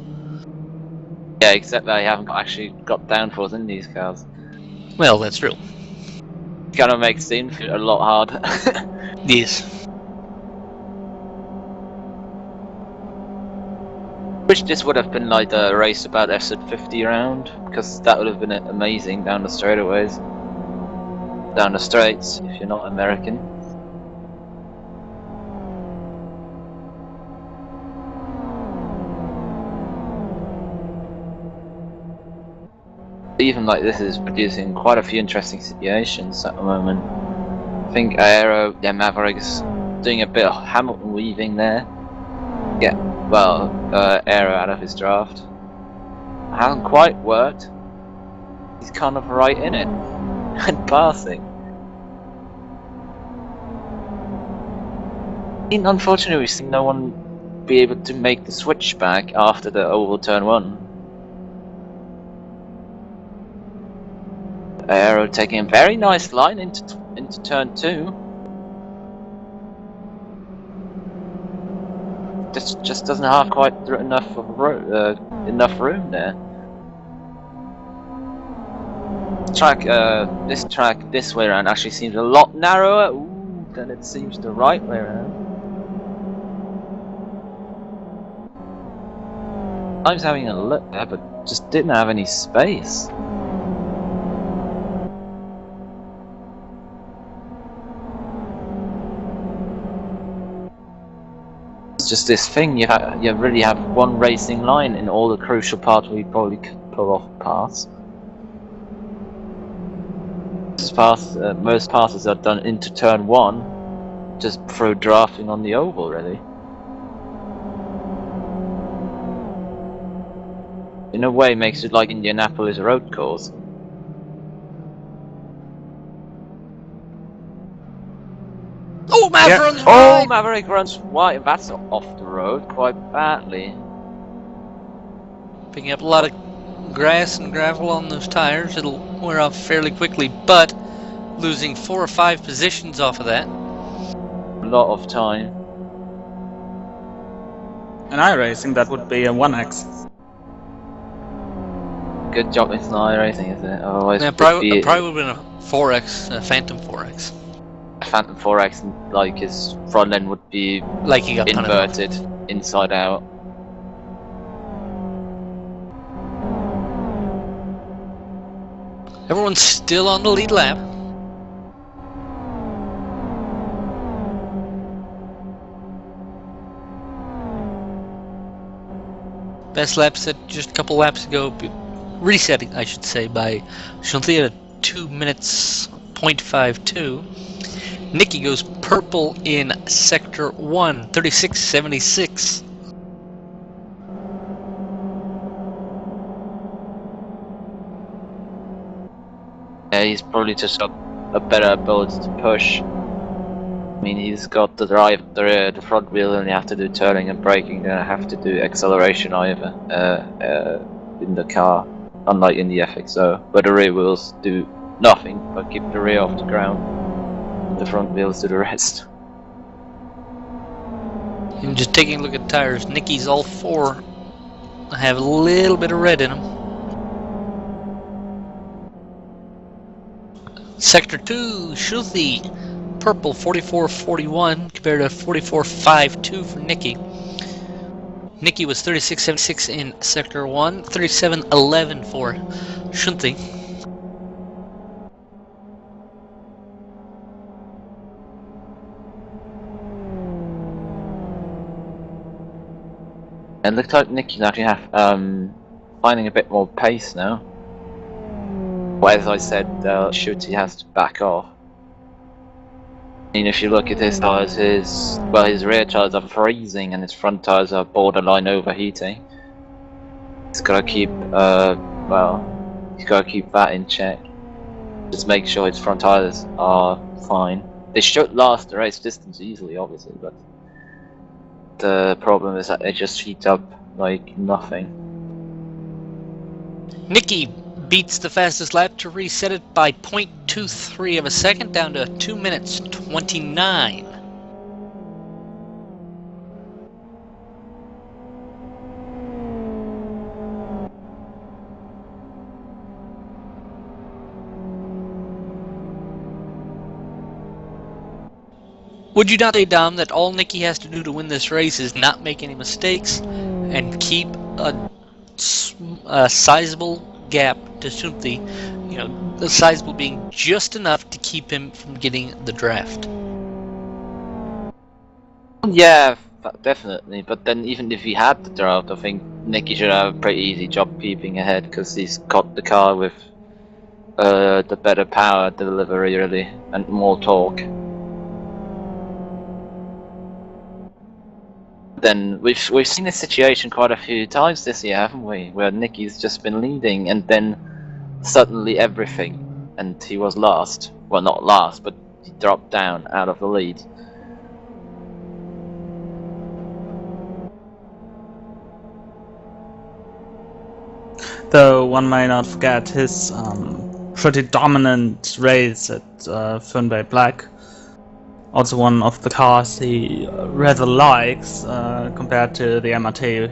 Yeah, except that I haven't actually got downforce in these cars. Well, that's true. Kind of makes things a lot harder. Yes. Wish this would have been like a race about exit 50 round, because that would have been amazing down the straightaways. Down the straights, if you're not American. Even like this is producing quite a few interesting situations at the moment. I think Aero, yeah, Mavericks doing a bit of Hamilton weaving there. Yeah, well, Aero out of his draft. Hasn't quite worked. He's kind of right in it and passing. Unfortunately, we've seen no one be able to make the switch back after the oval turn 1. Aero taking a very nice line into turn 2. Just doesn't have quite enough room there. This track this way around actually seems a lot narrower than it seems the right way around. I was having a look there, but just didn't have any space. It's just this thing, you really have one racing line in all the crucial parts where you probably could pull off a pass. Most passes are done into turn 1, just through drafting on the oval, really. In a way, makes it like Indianapolis road course. Oh, Maverick runs Oh, wide! Maverick runs wide. That's off the road quite badly. Picking up a lot of grass and gravel on those tires. It'll wear off fairly quickly, but losing 4 or 5 positions off of that. A lot of time. In iRacing, that would be a 1x. Good job it's not iRacing, isn't it? Otherwise, Yeah, probably would have been a 4x, a Phantom 4x. Phantom 4X, like his front end would be Like he got inverted, inside out. Everyone's still on the lead lap. Best lap set just a couple laps ago, resetting, I should say, by Chantier at 2 minutes .52. Nicky goes purple in sector 1, 36.76. Yeah, he's probably just got a better ability to push. I mean, he's got the front wheel, and you have to do turning and braking. You don't have to do acceleration either in the car, unlike in the FXO, where the rear wheels do nothing but keep the rear off the ground. The front wheels do the rest. And just taking a look at tires, Nicky's all 4 have a little bit of red in them. Sector 2, Schuthi, purple 44.41 compared to 44.52 for Nicky. Nicky was 36.76 in sector 1, 37.11 for Schuthi. It looks like Nicky's actually finding a bit more pace now. Well, as I said, Schuthi has to back off. I mean, if you look at his tires, his rear tires are freezing and his front tires are borderline overheating. He's got to keep, he's got to keep that in check. Just make sure his front tires are fine. They should last the race distance easily, obviously, but the problem is that they just heat up like nothing. Nicky beats the fastest lap to reset it by 0.23 of a second down to 2 minutes 29. Would you not say, Dom, that all Nicky has to do to win this race is not make any mistakes and keep a sizable gap to Sunthi, you know, the sizable being just enough to keep him from getting the draft. Yeah, definitely. But then, even if he had the draft, I think Nicky should have a pretty easy job keeping ahead because he's got the car with the better power delivery, really, and more torque. Then we've seen this situation quite a few times this year, haven't we? Where Nicky's just been leading, and then suddenly everything, and he was last. Well, not last, but he dropped down out of the lead. Though one may not forget his pretty dominant race at Fernweh Black. Also one of the cars he rather likes compared to the MRT,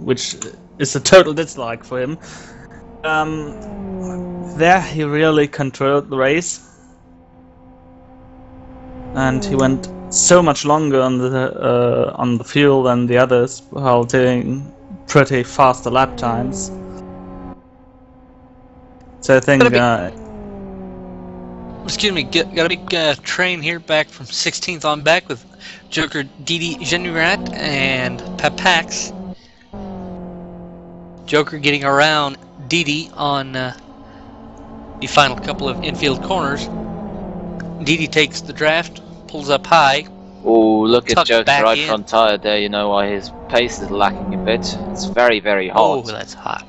which is a total dislike for him. There he really controlled the race, and he went so much longer on the fuel than the others, while doing pretty faster lap times. So I think. Excuse me, got a big train here back from 16th on back with Joker Didi Genurat and Papax. Joker getting around Didi on the final couple of infield corners. Didi takes the draft, pulls up high. Oh, look at Joker's right in. front tire there. You know why his pace is lacking a bit. It's very, very hot. Oh, that's hot.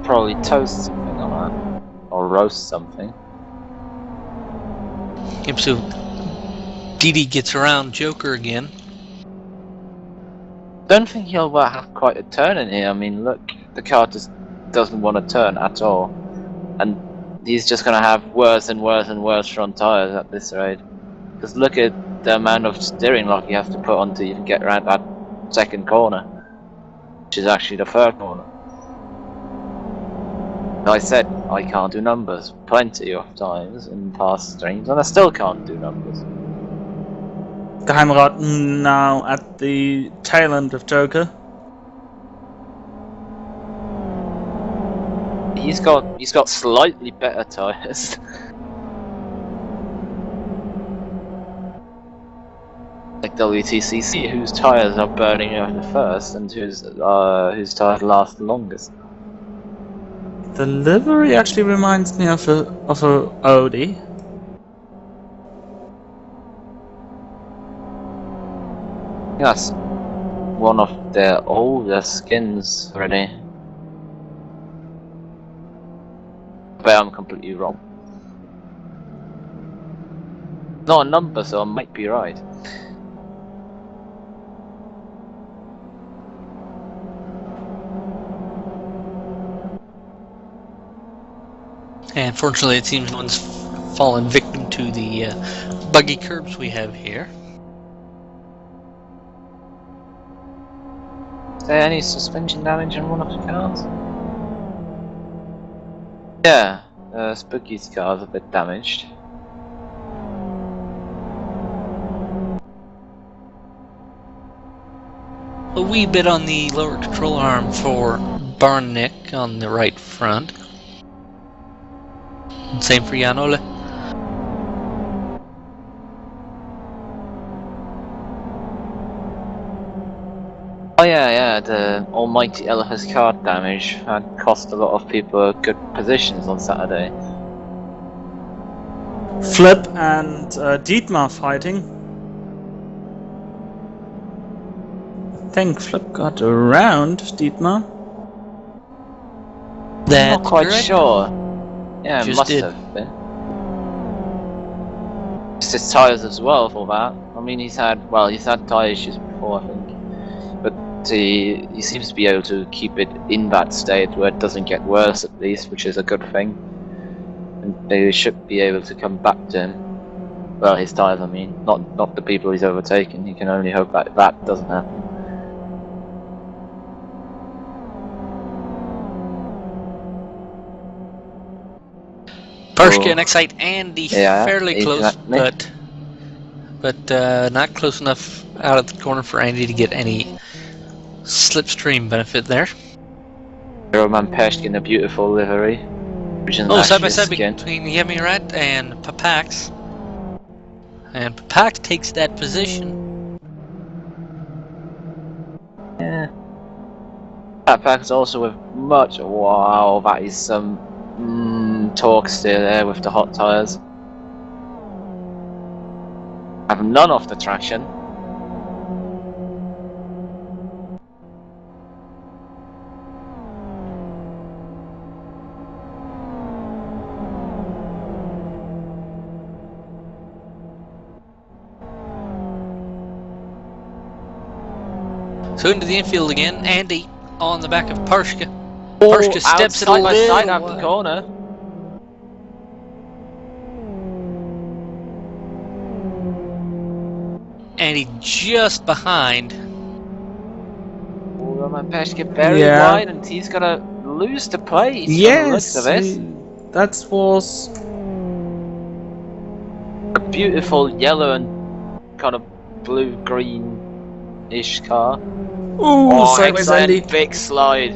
Probably toast something on that, or roast something. Yep, so Didi gets around Joker again. Don't think he'll have quite a turn in here. I mean, look, the car just doesn't want to turn at all, and he's just going to have worse and worse and worse front tires at this rate. Just look at the amount of steering lock you have to put on to even get around that second corner, which is actually the third corner. I said I can't do numbers plenty of times in past streams, and I still can't do numbers. Geheimrat now at the tail end of Joker. He's got slightly better tires. Like WTCC, whose tires are burning out the first, and whose tires last the longest. The livery actually reminds me of a Audi. That's one of their older skins already. But I'm completely wrong. Not a number, so I might be right. And fortunately, it seems no one's fallen victim to the buggy curbs we have here. Is there any suspension damage on one of the cars? Yeah, Spooky's car is a bit damaged. A wee bit on the lower control arm for Barnick on the right front. Same for Jan-Ole. Oh yeah, the almighty LFS card damage had cost a lot of people good positions on Saturday. Flip and Dietmar fighting. I think Flip got around Dietmar. That's Not quite correct. sure. Yeah, Just must did. have been. It's his tyres as well for that. I mean, he's had tyre issues before, I think. But he seems to be able to keep it in that state where it doesn't get worse at least, which is a good thing. And they should be able to come back to him. Well, his tyres, I mean. Not the people he's overtaken. You can only hope that that doesn't happen. Pershka and Excite Andy Yeah, fairly close, exactly. but not close enough out of the corner for Andy to get any slipstream benefit there. Roman Peshk in a beautiful livery. Oh, side by side between Yemirat and Papax. And Papax takes that position. Yeah. Papax also with much. Wow, that is some torque steer there with the hot tyres. Have none of the traction. So into the infield again, Andy on the back of Pershka. Oh, Pershka steps it a side by side little out the corner. Andy just behind. Oh, Roman Peshk very wide, and he's gonna lose the place. Yes, from the looks of it. that was A beautiful yellow and kind of blue-green-ish car. ooh, Oh, sideways excellent Andy. big slide.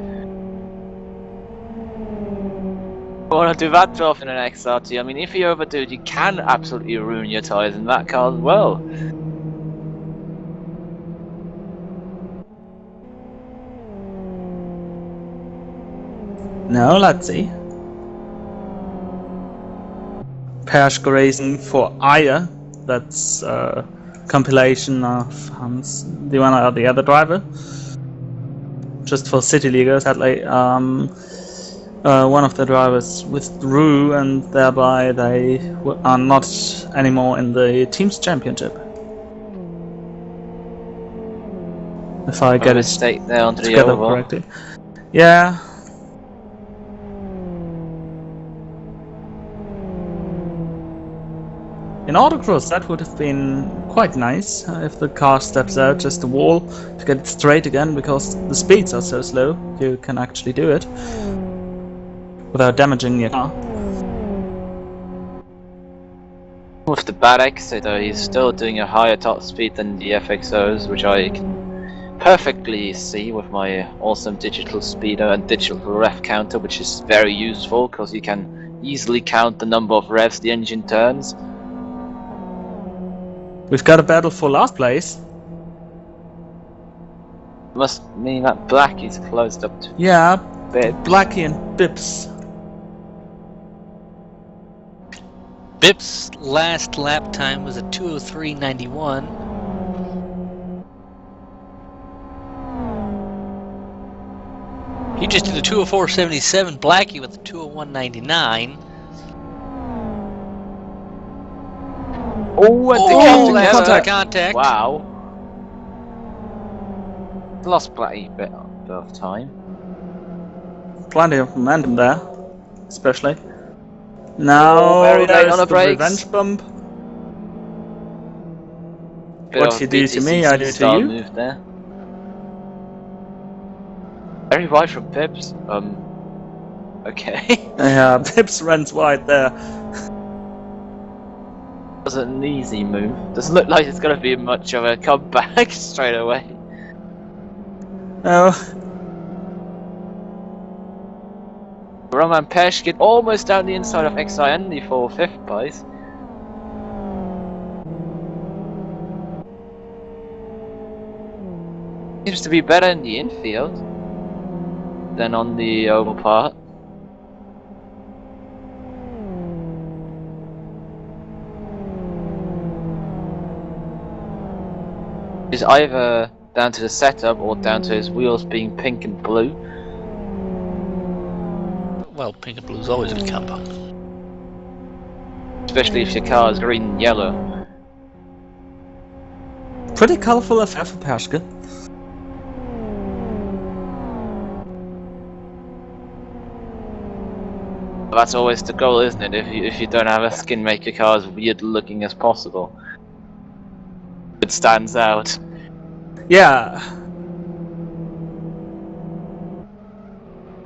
I want to do that too often in an XRT. I mean, if you overdo it, you can absolutely ruin your tyres in that car as well. No, let's see. Pershka racing for Aya. That's a compilation of Hans, the one or the other driver. Just for Cityliga, sadly. One of the drivers withdrew, and thereby they are not anymore in the team's championship. If I get it mistake there onto the together oval. correctly. Yeah. In autocross, that would have been quite nice if the car steps out just the wall to get it straight again, because the speeds are so slow, you can actually do it without damaging your car. With the bad exit though, he's still doing a higher top speed than the FXOs, which I can perfectly see with my awesome digital speeder and digital rev counter, which is very useful because you can easily count the number of revs the engine turns. We've got a battle for last place. Must mean that Black is closed up to Yeah, bit. Blackie and Bips. Bips' last lap time was a 2:03.91. He just did a 2:04.77. Blackie with a 2:01.99. Oh, and they come together. Contact. Wow. Lost Blackie a bit of time. Plenty of momentum there, especially. Now Oh, very late there's on the the brakes. revenge bump. Bit What of you do to me, BTCC I do to style you. move there. Very wide from Pips. Okay. Yeah, Bips runs wide there. Was an easy move. Doesn't look like it's gonna be much of a comeback straight away. Oh, Roman Peshk almost down the inside of XIND for 5th place. Seems to be better in the infield than on the oval part. Is either down to the setup or down to his wheels being pink and blue. Well, pink and blue is always a good combo. Especially if your car is green and yellow. pretty colorful affair for Pershka. That's always the goal, isn't it? If you don't have a skin, make your car as weird looking as possible. It stands out. Yeah,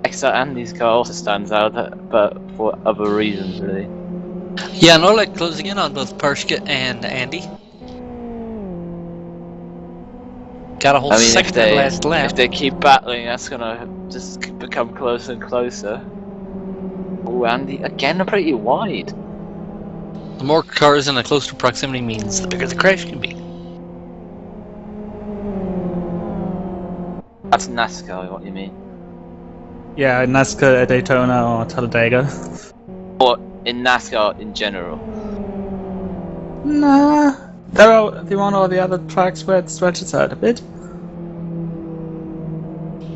Except Andy's car also stands out, but for other reasons, really. Yeah, Norlight closing in on both Parshka and Andy. Got a whole I mean, second to the last lap. if they keep battling, that's gonna just become closer and closer. Oh, Andy again, pretty wide. The more cars in a closer proximity means the bigger the crash can be. That's NASCAR, what you mean? Yeah, NASCAR at Daytona or Talladega. Or in NASCAR in general? Nah, there are the one or the other tracks where it stretches out a bit.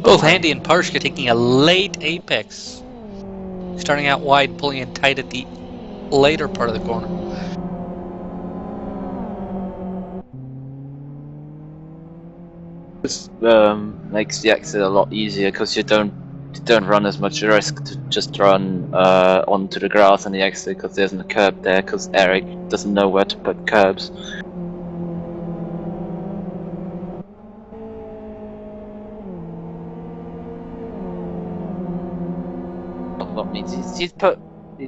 Both Andy and Parshka taking a late apex. Starting out wide, pulling in tight at the later part of the corner. This makes the exit a lot easier because you don't run as much risk to just run onto the grass on the exit because there's no curb there because Eric doesn't know where to put curbs. What means he's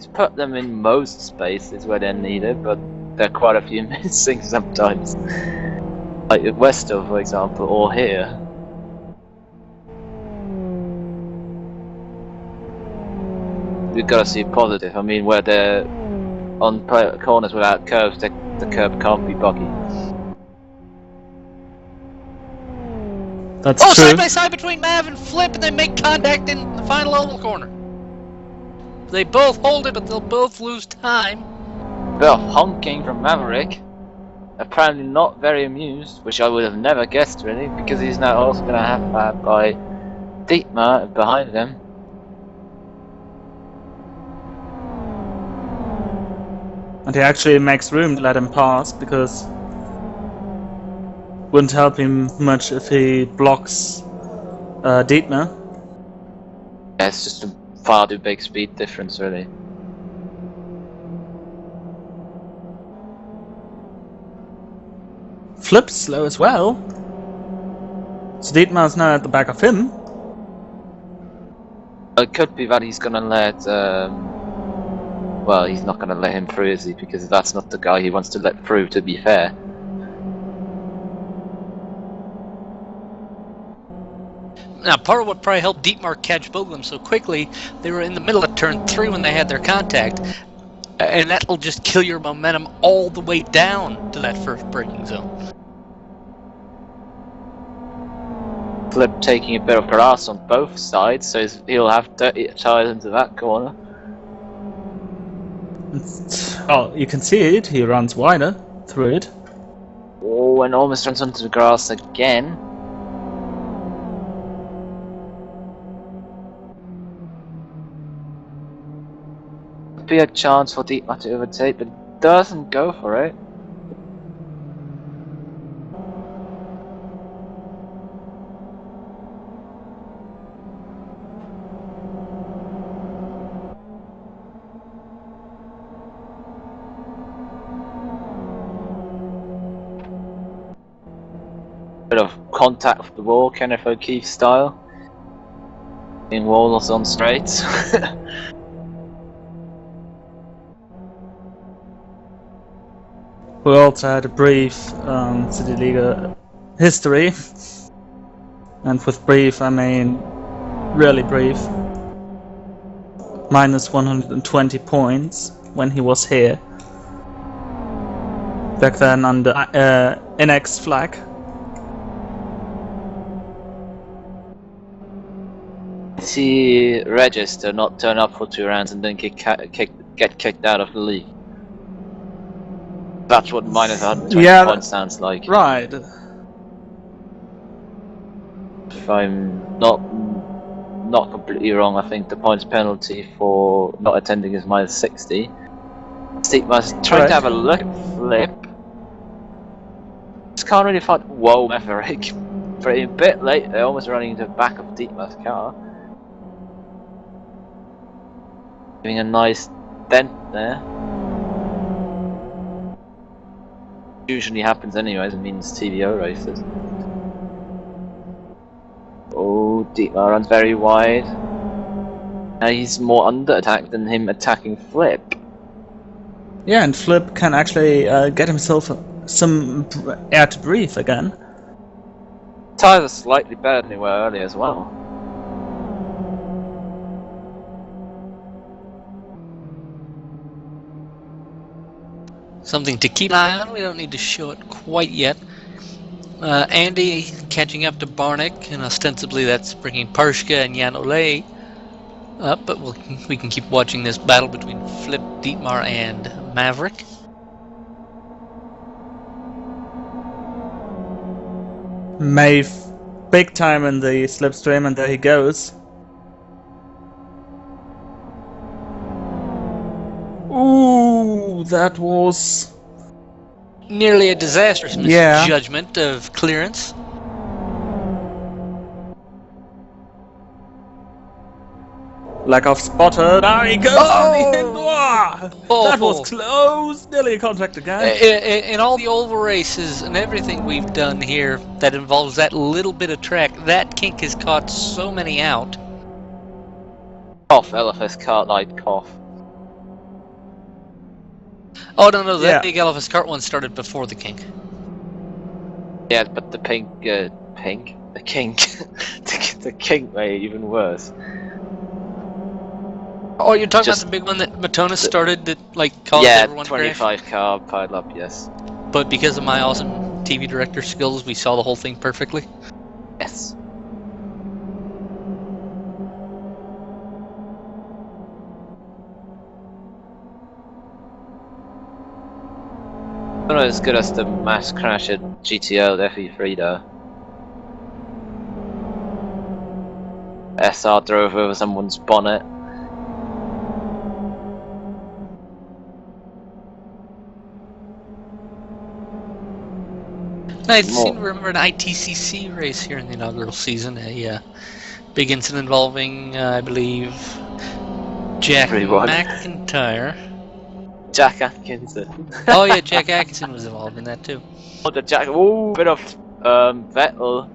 put them in most spaces where they're needed, but there are quite a few missing sometimes. Like at Westo, for example, or here. We've got to see positive. I mean, where they're on corners without curves, the curb can't be buggy. That's true. true. Side by side between Mav and Flip, and they make contact in the final oval corner. They both hold it, but they'll both lose time. Bit of honking from Maverick. Apparently not very amused, which I would have never guessed really, because he's now also going to have that by Dietmar behind him. And he actually makes room to let him pass, because wouldn't help him much if he blocks Dietmar. Yeah, it's just a far too big speed difference really. Flip's slow as well. So Dietmar's now at the back of him. It could be that he's going to let well, he's not going to let him through, is he? Because that's not the guy he wants to let through, to be fair. Now, part of what probably helped Dietmar catch both of them so quickly, they were in the middle of turn 3 when they had their contact. And that'll just kill your momentum all the way down to that first braking zone. Flip taking a bit of grass on both sides, so he'll have dirty tires into that corner. Oh, you can see it, he runs wider through it. Oh, and almost runs onto the grass again. Could be a chance for Dietmar to overtake, but he doesn't go for it. Bit of contact with the wall, Kenneth O'Keefe style. In walls on straights. We also had a brief Cityliga history. And with brief, I mean really brief. Minus 120 points when he was here. Back then under NX flag. See register, not turn up for 2 rounds and then get kicked out of the league. That's what minus 120 points sounds like. Right. If I'm not completely wrong, I think the points penalty for not attending is minus 60. Steve was trying to have a look at Flip. Just can't really find. Whoa, Maverick. Pretty bit late. They're almost running into the back of Dietmar's car. Giving a nice dent there. Usually happens anyways, it means TBO races. Oh, Dietmar runs very wide. Now he's more under attack than him attacking Flip. Yeah, and Flip can actually get himself some air to breathe again. Tires are slightly better than they were earlier as well. Something to keep an eye on. We don't need to show it quite yet. Andy catching up to Barnick, and ostensibly that's bringing Parshka and Jan Ole up, but we can keep watching this battle between Flip, Dietmar, and Maverick. Maeve, big time in the slipstream, and there he goes. Ooh, that was Nearly a disastrous Yeah. misjudgment of clearance. lack of spotter. Now he goes for the hit. That was close. Nearly a contact again. In all the oval races and everything we've done here that involves that little bit of track, that kink has caught so many out. Cough, LFS cart light cough. Oh no, that Yeah. big LFS cart one started before the kink. Yeah, but the the kink, the kink made it even worse. Oh, you're talking Just- about the big one that Matonis started that caused Yeah, everyone to crash? 25 car piled up, yes. But because of my awesome TV director skills, we saw the whole thing perfectly. Yes. Not as good as the mass crash at GTO at FE3 though. SR drove over someone's bonnet. I seem to remember an ITCC race here in the inaugural season, a big incident involving, I believe, Jack Everyone. McIntyre. Jack Atkinson. Oh yeah, Jack Atkinson was involved in that too. Oh, the Jack. Ooh, bit of Vettel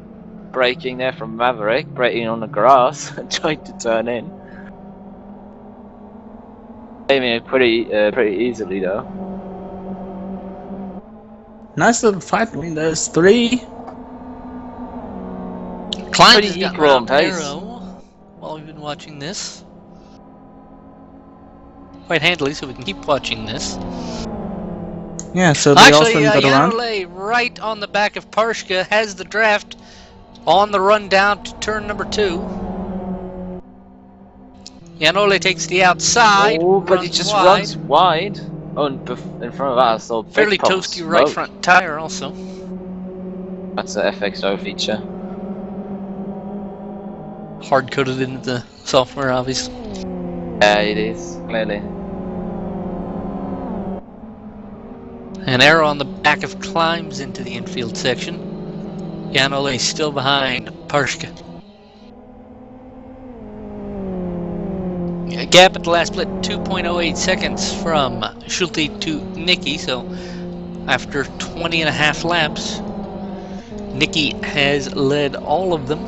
braking there from Maverick, braking on the grass, trying to turn in. Aiming it pretty easily though. Nice little fight between those three. Klein Pretty has gotten equal on around pace. Arrow while we've been watching this. Quite handily, so we can keep watching this. Yeah, so they Actually, also got Jan around. Ole, right on the back of Parshka, has the draft on the run down to turn number 2. Jan Ole takes the outside. Oh, but he just wide. runs wide. Oh, in front of us, so Fairly big pump toasty right smoke. front tire also. That's an FXO feature. Hard coded into the software, obviously. Yeah, it is, clearly. An arrow on the back of climbs into the infield section. Jan Ole still behind Parshka. A gap at the last split, 2.08 seconds from Schulte to Nicky. So after 20 and a half laps, Nicky has led all of them.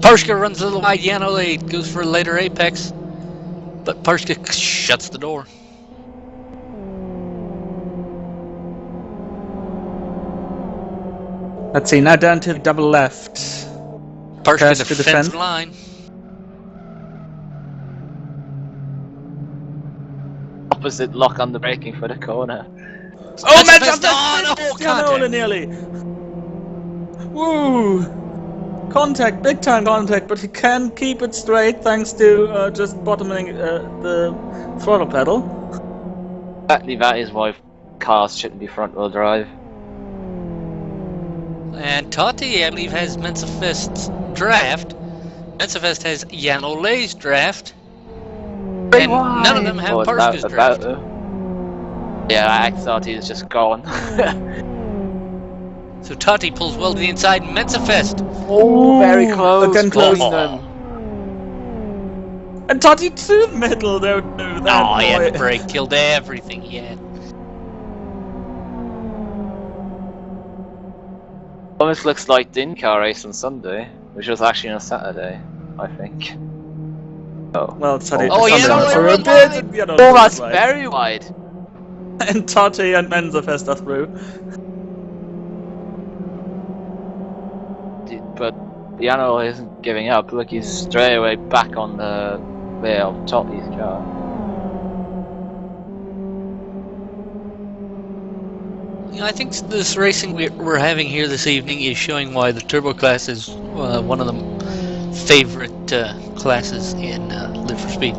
Parshka runs a little wide. Jan Ole goes for a later apex, but Parshka shuts the door. Let's see, now down to the double left. Parshka Pass to defends defend. the line. Opposite lock on the braking for the corner. Oh, That's man, the best on the whole Jan Ole contact. nearly. Woo! Contact, big time contact, but he can keep it straight thanks to just bottoming the throttle pedal. Exactly, that is why cars shouldn't be front wheel drive. And Totti, I believe, has Mensafest's draft. Mensafest has Jan Ole's draft. And none of them have Parshka's draft. Yeah, XRT is just gone. So Totti pulls well to the inside. Mensafest. Oh, very close. Again close. Them. And Totti to the middle, don't do that. Oh, yeah, boy. the brake killed everything he had. Almost looks like the in-car race on Sunday, which was actually on Saturday, I think. Oh. Well, Toddy Oh, yeah, defended no, for it a was bit, wide. and Yano Oh, was that's wide. very wide. And Toddy and Mensafest are through. But Yano isn't giving up. Look, he's straight away back on the rear of Totti's car. You know, I think this racing we're having here this evening is showing why the turbo class is one of the favorite classes in Live for Speed.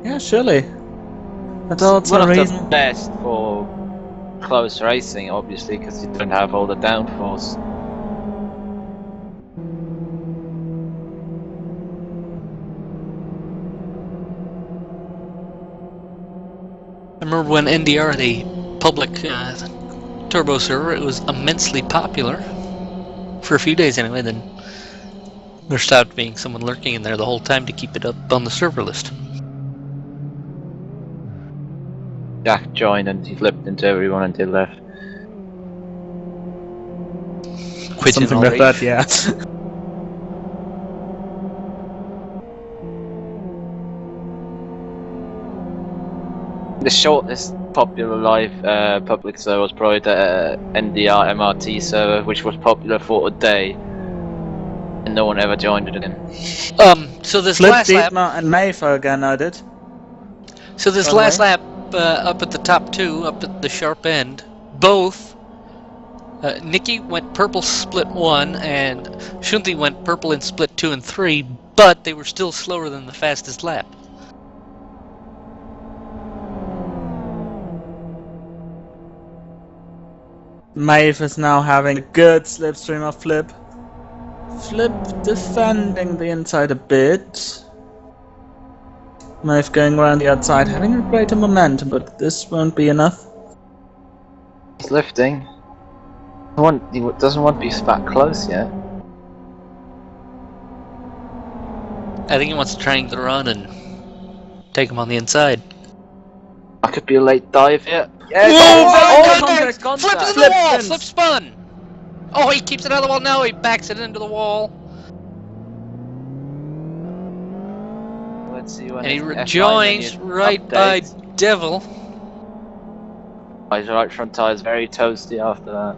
Yeah, surely. That's It's also one a of the reason. best for close racing, obviously, because you don't have all the downforce. I remember when NDR had a public turbo server, it was immensely popular for a few days anyway. Then there stopped being someone lurking in there the whole time to keep it up on the server list. Jack joined and he flipped into everyone and did left. Quit in Something a like that, rage. yeah. The shortest popular live public server was probably the NDR MRT server, which was popular for a day, and no one ever joined it again. So this Flip, last lap. Dietmar, and Mayfair again, I did. So this By the last way. lap, up at the top two, up at the sharp end, both Nikki went purple split 1 and Shunti went purple in split 2 and 3, but they were still slower than the fastest lap. Maeve is now having a good slipstream of Flip. Flip defending the inside a bit. Maeve going around the outside, having a greater momentum, but this won't be enough. He's lifting. He doesn't want to be that close yet. I think he wants to try the run and take him on the inside. That could be a late dive here. Yes! Oh, contact, contact! Flip into the Flip wall! wins. Flip spun! Oh, he keeps it out of the wall now, he backs it into the wall. Let's see when And he his F9 rejoins menu right by updates. Devil. His right front tire is very toasty after that.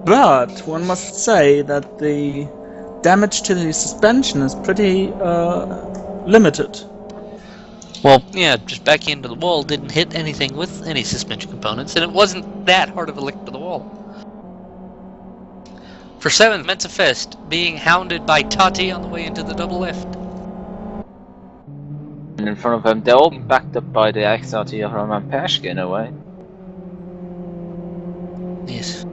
But one must say that the damage to the suspension is pretty limited. Well, yeah, just back into the wall, didn't hit anything with any suspension components, and it wasn't that hard of a lick to the wall. For 7th, Mensafest being hounded by Tati on the way into the double left. And in front of him, they're all being backed up by the XRT of Roman Peshka in a way. Yes.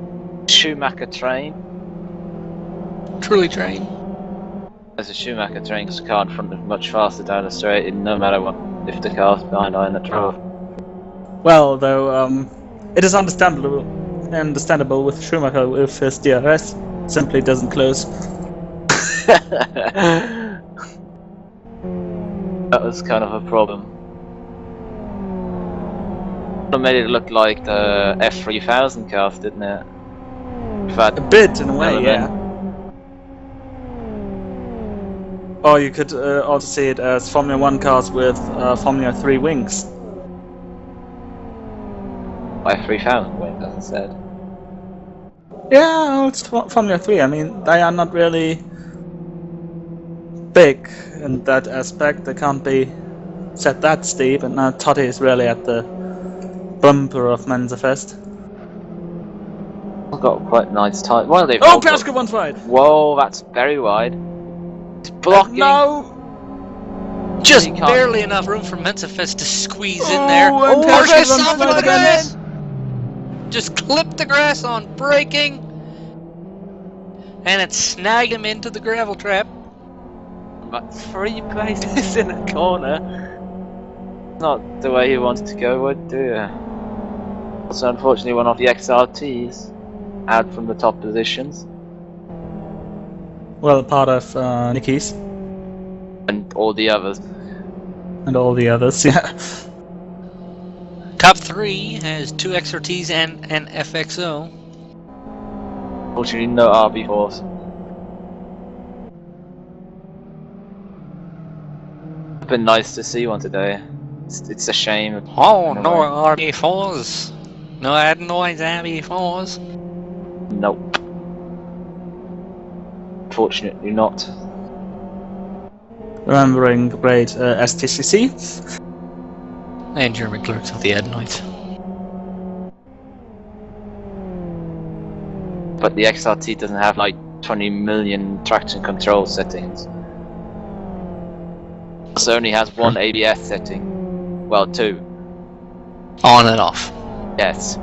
Schumacher train. Truly trained. There's a Schumacher train because the car in front is much faster down the straight, and no matter what, if the car's behind on the draw. Well, though, it is understandable with Schumacher if his DRS simply doesn't close. That was kind of a problem. It made it look like the F3000 cars, didn't it? A bit, in a way, yeah. Or you could also see it as Formula 1 cars with Formula 3 wings. F3000 wing, as I said. Yeah, it's Formula 3. I mean, they are not really big in that aspect. They can't be set that steep, and now Totti is really at the bumper of Mensafest. I've got quite nice time. Well, they've Oh, all got- Peshka one's wide! Whoa, that's very wide. It's blocking. No! Just He can't- barely enough room for Mensafest to squeeze in Oh, there. and Porsche Peshka's gets on off into side the again. grass! Just clip the grass on braking. And it snag him into the gravel trap. But 3 places in a corner. Not the way he wants to go, would do you? Also, unfortunately, one of the XRTs out from the top positions, Well, part of Nicky's and all the others. and all the others, yeah. Top 3 has 2 XRTs and an FXO. Unfortunately, no RB4s. have been nice to see one today. It's a shame. Oh, in a no way. RB4s. No adenoids RB4s. Nope. Fortunately not. Remembering the great STCC. And German clerks of the adenoids. But the XRT doesn't have like 20 million traction control settings. So it only has one ABS setting. Well, 2. On and off. Yes.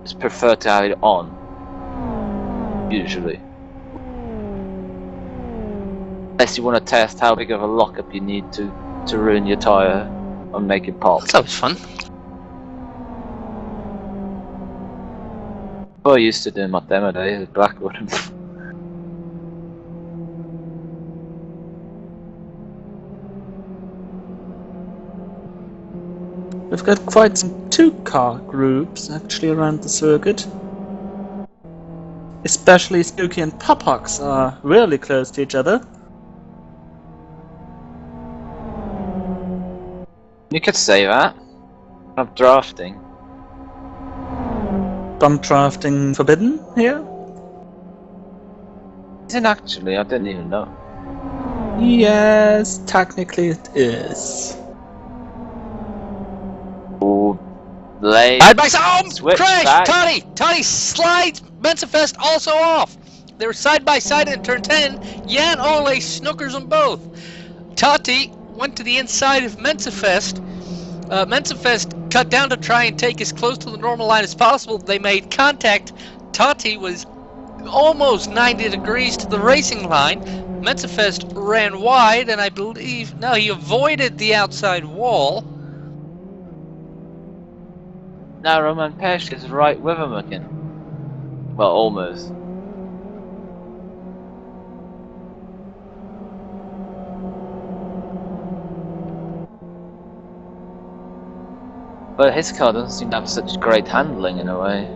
Just prefer to have it on. Usually. Unless you want to test how big of a lockup you need to ruin your tyre and make it pop. That's always fun. Well, I used to do my demo day at Blackwood. We've got quite some 2-car groups actually around the circuit. Especially Spooky and Popox are really close to each other. You could say that. I'm drafting. Bump drafting forbidden here? Is it actually? I didn't even know. Yes, technically it is. Ooh, late. Side by side. Switch Crash! back. Toddy slides Mensafest also off. They were side by side in turn 10. Jan Ole snookers them both. Tati went to the inside of Mensafest. Mensafest cut down to try and take as close to the normal line as possible. They made contact. Tati was almost 90 degrees to the racing line. Mensafest ran wide, and I believe no, he avoided the outside wall. Now Roman Pesh is right with him again. Well, almost. But his car doesn't seem to have such great handling in a way.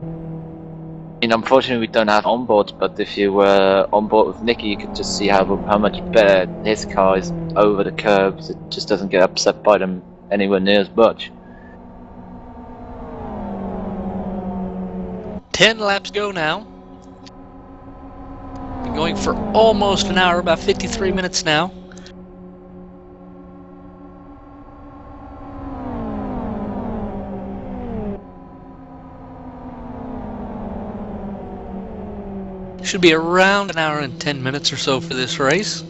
I mean, unfortunately we don't have onboards, but if you were on board with Nicky, you could just see how much better his car is over the curbs. It just doesn't get upset by them anywhere near as much. 10 laps go now. Been going for almost an hour, about 53 minutes now. Should be around an hour and 10 minutes or so for this race.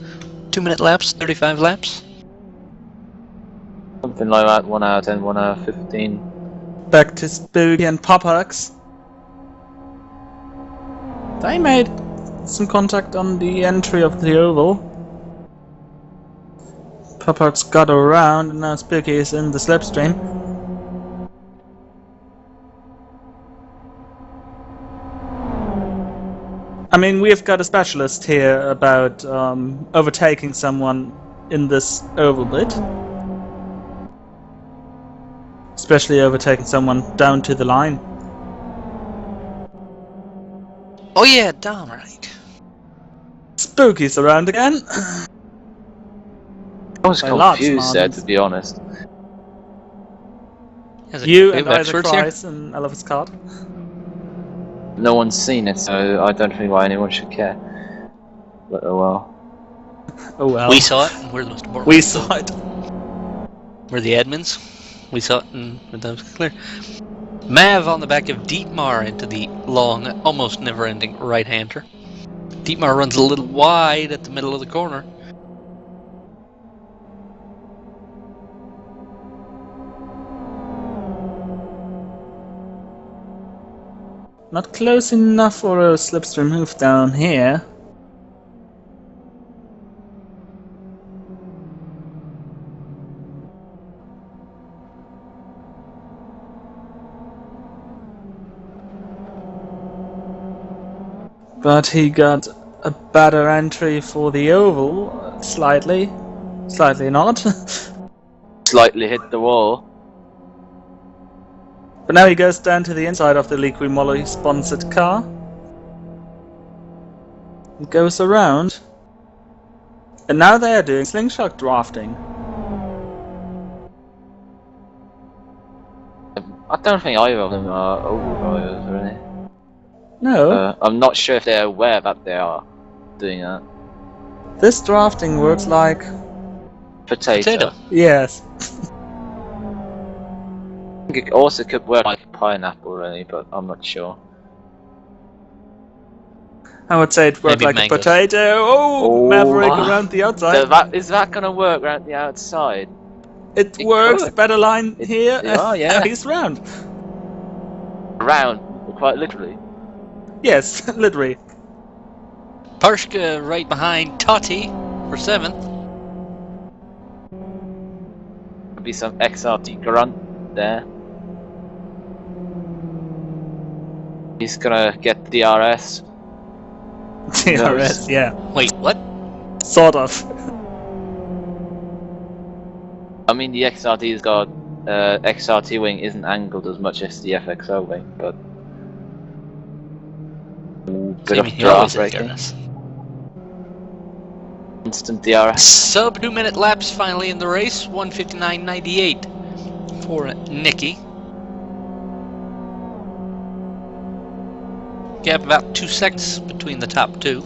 2-minute laps, 35 laps. Something like that, 1 hour 10, 1 hour 15. Back to Spooky and Popox. They made some contact on the entry of the oval. Popox got around and now Spooky is in the slipstream. I mean, we've got a specialist here about overtaking someone in this oval bit. Especially overtaking someone down to the line. Oh yeah, damn right. Spooky's around again. I was By large confused there, margins. to be honest. You we and have either experts here? Price and Elephant's card. No one's seen it, so I don't think why anyone should care. But oh well. Oh well. We saw it, and we're the most important. We saw it. We're the admins. We saw it, and that was clear. Mav on the back of Dietmar into the long, almost never-ending right-hander. Dietmar runs a little wide at the middle of the corner. Not close enough for a slipstream move down here. But he got a better entry for the oval, slightly. Slightly not. Slightly hit the wall. But now he goes down to the inside of the Liqui Moly sponsored car. He goes around. And now they are doing slingshot drafting. I don't think either of them are oval drivers, really. No, I'm not sure if they're aware that they are doing that. this drafting works like... Potato. Yes. I think it also could work like a pineapple, really, but I'm not sure. I would say it worked Maybe like mangoes. a potato. Oh, Maverick around the outside. So is that gonna work around the outside? It it works. could. Better line It- here. oh, yeah. He's round. Around, quite literally. Yes, literally. Parshka right behind Totti for 7th. Could be some XRT grunt there. He's gonna get the DRS. DRS, yeah. Wait, what? Sort of. I mean, the XRT's got XRT wing isn't angled as much as the FXO wing, but bit of He always draft has braking. DRS. Instant DRS. Sub 2 minute laps finally in the race. 1:59.98 for Nicky. Gap about 2 seconds between the top two.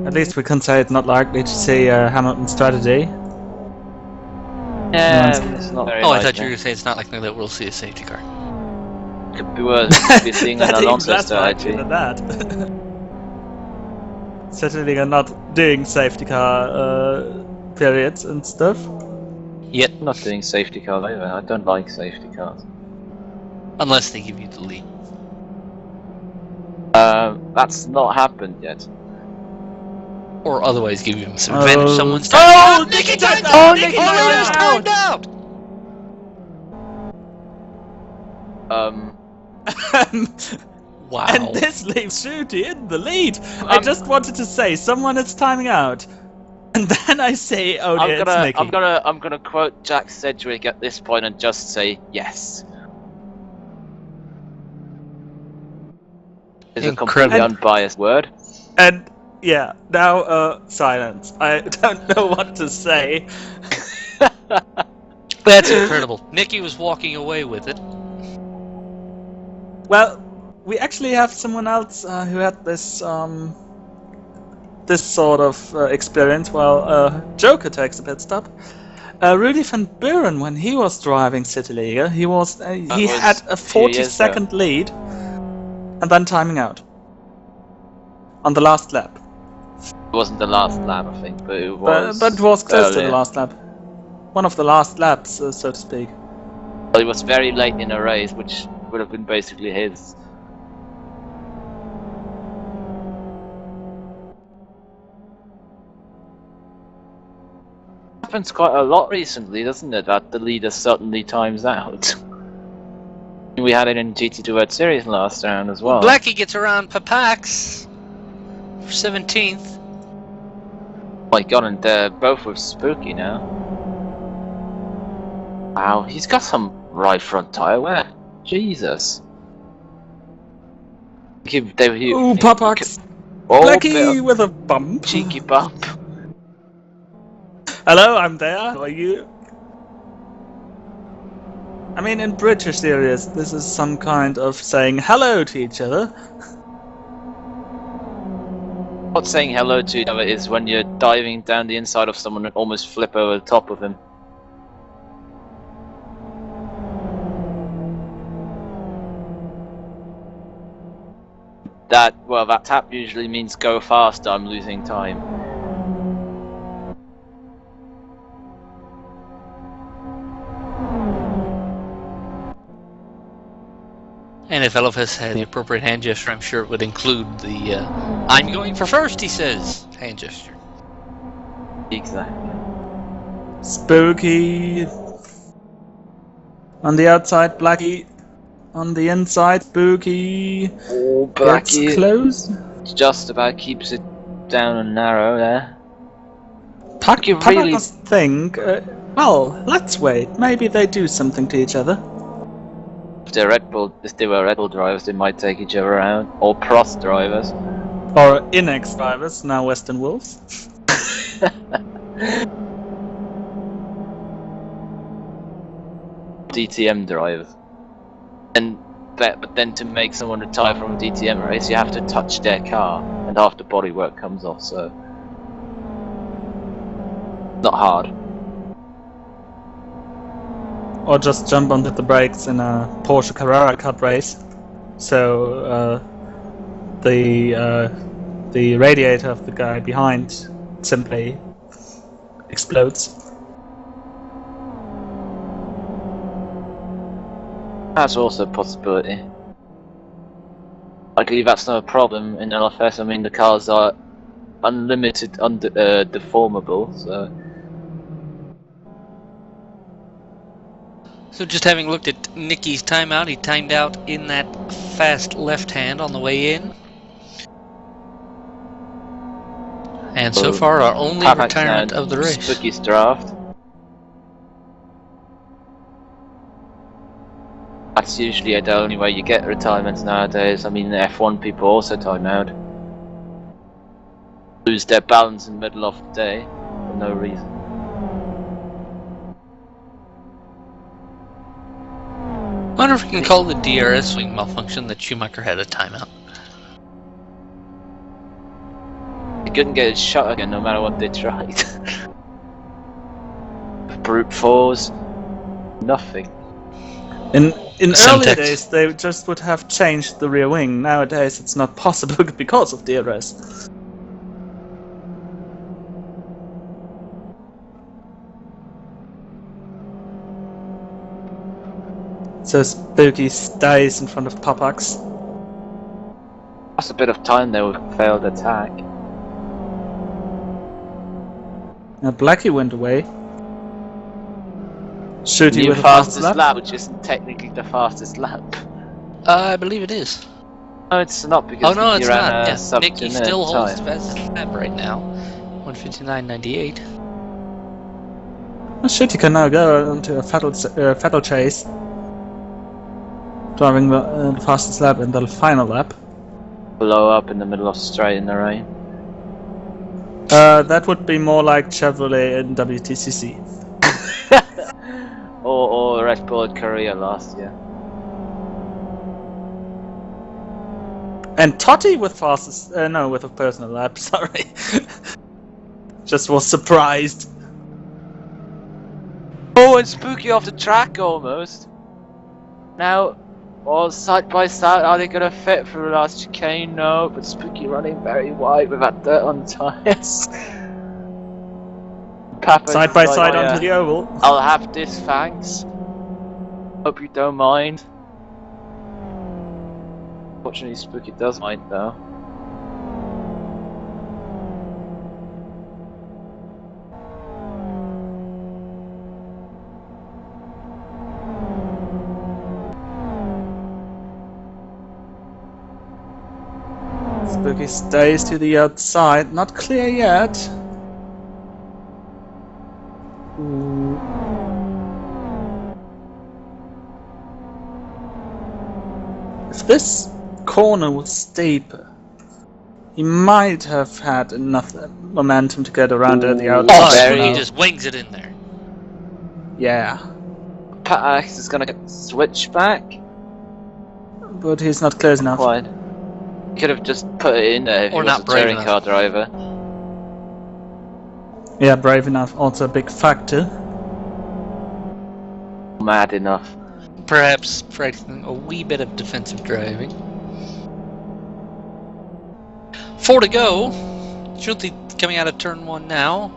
At least we can say it's not likely to see Hamilton's strategy. Yeah, it's not very Oh, I likely. thought you were going to say it's not likely that we'll see a safety car. Could be worse. Could be seeing an That Alonso even less likely strategy. than that. Cityliga not doing safety car periods and stuff. Yet, I'm not doing safety cars either. I don't like safety cars. unless they give you the lead. That's not happened yet. Or otherwise give you some Oh. advantage. Someone's timed Oh, out! Nicky timed oh, out! Nicky Nicky timed timed out! Wow. And this leaves Shooty in the lead. I just wanted to say someone is timing out, and then I say, "Oh, dear, it's Nicky." I'm gonna quote Jack Sedgwick at this point and just say yes. It's a completely Incredible. unbiased word. And yeah, now silence. I don't know what to say. That's incredible. Nicky was walking away with it. Well, we actually have someone else who had this this sort of experience. Well, Joker takes a pit stop. Rudy van Buren, when he was driving Cityliga, he was had a 40-second lead, and then timing out on the last lap. It wasn't the last lap, I think, but it was. But it was close to earlier. the last lap. One of the last laps, so to speak. Well, it was very late in a race, which would have been basically his. Happens quite a lot recently, doesn't it? That the leader suddenly times out. We had it in GT2 World Series last round as well. Blackie gets around Papax for 17th. Oh my god, and they're both with Spooky now. Wow, he's got some right front tyre wear. Jesus. Ooh, Papax! Oh, Blackie with a bump. cheeky bump. Hello, I'm there. How are you? I mean, in British series, this is some kind of saying hello to each other. Not saying hello to each other is when you're diving down the inside of someone and almost flip over the top of him. That tap usually means go faster, I'm losing time. And if Elvis had the appropriate hand gesture, I'm sure it would include the I'm going for first, he says, hand gesture. Exactly. Spooky. On the outside, Blackie. On the inside, Spooky. Oh, Gets close. just about keeps it down and narrow there. You really- Papa think, well, let's wait. Maybe they do something to each other. If they were Red Bull drivers, they might take each other out, or Prost drivers. Or Inex drivers, now Western Wolves. DTM drivers. But then to make someone retire from a DTM race, you have to touch their car, and half the bodywork comes off, so... Not hard. Or just jump onto the brakes in a Porsche Carrera Cup race. So the radiator of the guy behind simply explodes. That's also a possibility. Luckily, that's not a problem in LFS. I mean, the cars are unlimited, deformable, so... So just having looked at Nicky's timeout, he timed out in that fast left hand on the way in. And so far, our only retirement of the race. Spooky's draft. That's usually the only way you get retirements nowadays. I mean, the F1 people also time out. Lose their balance in the middle of the day for no reason. I wonder if we can call the DRS swing malfunction that Schumacher had a timeout. He couldn't get his shot again no matter what they tried. Brute force, nothing. In early Semtex. days, they just would have changed the rear wing. Nowadays, it's not possible because of DRS. So Spooky stays in front of Papax. Lost a bit of time there with failed attack. Now Blackie went away. Shooty New with the fastest fastest lap, which isn't technically the fastest lap. I believe it is. No, it's not because Oh no, Nicky it's ran not. a Yeah, sub Nicky 2 still minute holds time. the fastest lap right now, 1:59.98. Well, Shooty can now go into a fatal chase. Driving the fastest lap in the final lap. Blow up in the middle of the straight in the rain. That would be more like Chevrolet in WTCC. or Red Bull at Korea last year. And Totti with fastest, no, with a personal lap, sorry. Just was surprised. Oh, and Spooky off the track almost. Now, all side by side, are they gonna fit for the last chicane? No, but Spooky running very wide with that dirt on the tyres. Papa Side by like, side "Oh, onto yeah, the oval. I'll have this, thanks. Hope you don't mind. Fortunately, Spooky does mind though. Spooky stays to the outside, not clear yet. Ooh. If this corner was steeper, he might have had enough momentum to get around at the Oh, outside. very- Spooky now. just wings it in there. Yeah, Pat X is gonna switch back. but he's not close enough. Quite. Could have just put it in there if Or he was not a brave touring enough. car driver. Yeah, brave enough, also a big factor. Mad enough. Perhaps practicing a wee bit of defensive driving. 4 to go. Schultz coming out of turn 1 now.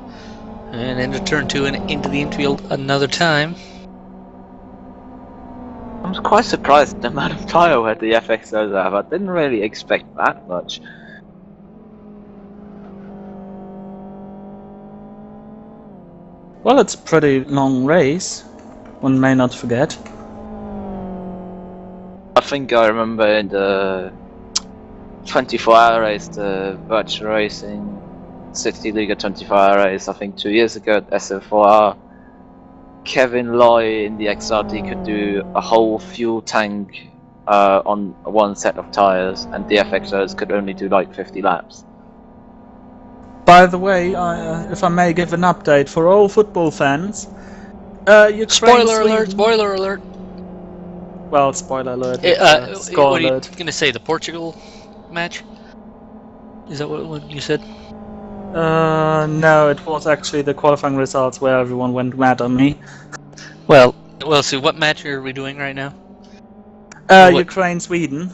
And into turn 2 and into the infield another time. I'm quite surprised at the amount of tyre wear the FXOs have. I didn't really expect that much. Well, it's a pretty long race, one may not forget. I think I remember in the 24-hour race, the virtual racing Cityliga 24 race, I think 2 years ago at SF4R, Kevin Loy in the XRT could do a whole fuel tank on one set of tires, and the FXOs could only do like 50 laps. By the way, if I may give an update for all football fans, Ukraine, Spoiler alert! Sweden- Spoiler alert! Well, spoiler alert. Score What are you alert. going to say? The Portugal match? Is that what you said? No, it was actually the qualifying results where everyone went mad on me. Well, so what match are we doing right now? What? Ukraine, Sweden.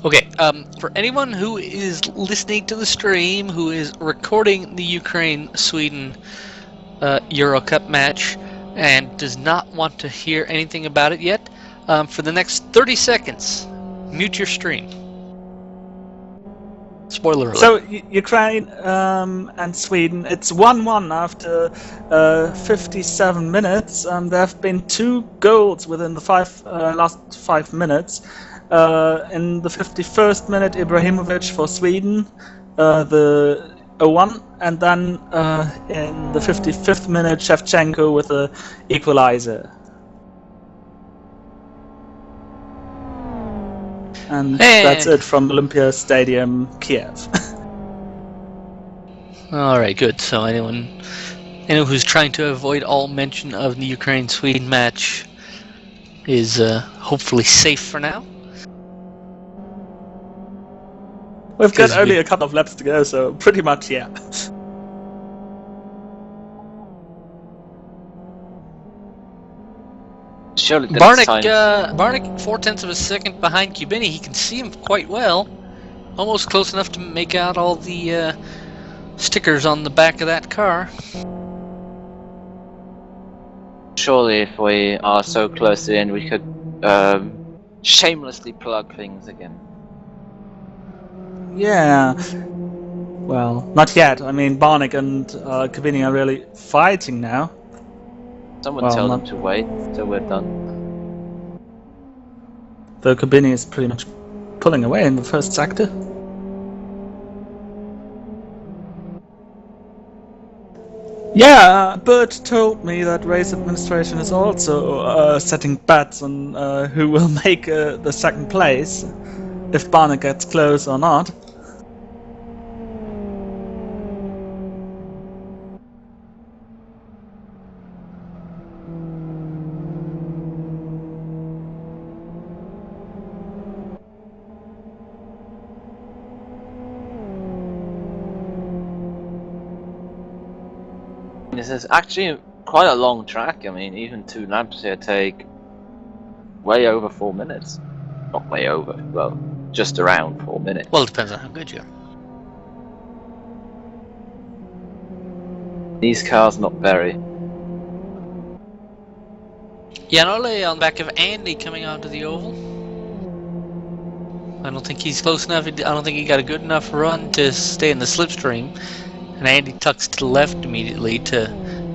Okay, for anyone who is listening to the stream, who is recording the Ukraine-Sweden Euro Cup match, and does not want to hear anything about it yet, for the next 30 seconds, mute your stream. Spoiler alert. So Ukraine and Sweden, it's 1-1 after 57 minutes. There have been 2 goals within the last 5 minutes. In the 51st minute, Ibrahimovic for Sweden, the 0-1, and then in the 55th minute, Shevchenko with the equalizer. And that's it from Olympia Stadium, Kiev. Alright, good. So anyone who's trying to avoid all mention of the Ukraine-Sweden match is hopefully safe for now. We've got only a couple of laps to go, so pretty much, yeah. Surely Barnick 0.4 of a second behind Cubini. He can see him quite well. Almost close enough to make out all the stickers on the back of that car. Surely if we are so close in, we could shamelessly plug things again. Yeah. Well, not yet. I mean, Barnick and Cubini are really fighting now. Someone tell them to wait till we're done. Though Cubini is pretty much pulling away in the first sector. Yeah, Bert told me that race administration is also setting bets on who will make the second place, if Barnick gets close or not. This is actually quite a long track. I mean, even 2 laps here take way over 4 minutes. Not way over, well, just around 4 minutes. Well, it depends on how good you are. These cars not very. Janole on the back of Andy coming onto the oval. I don't think he's close enough. I don't think he got a good enough run to stay in the slipstream. And Andy tucks to the left immediately to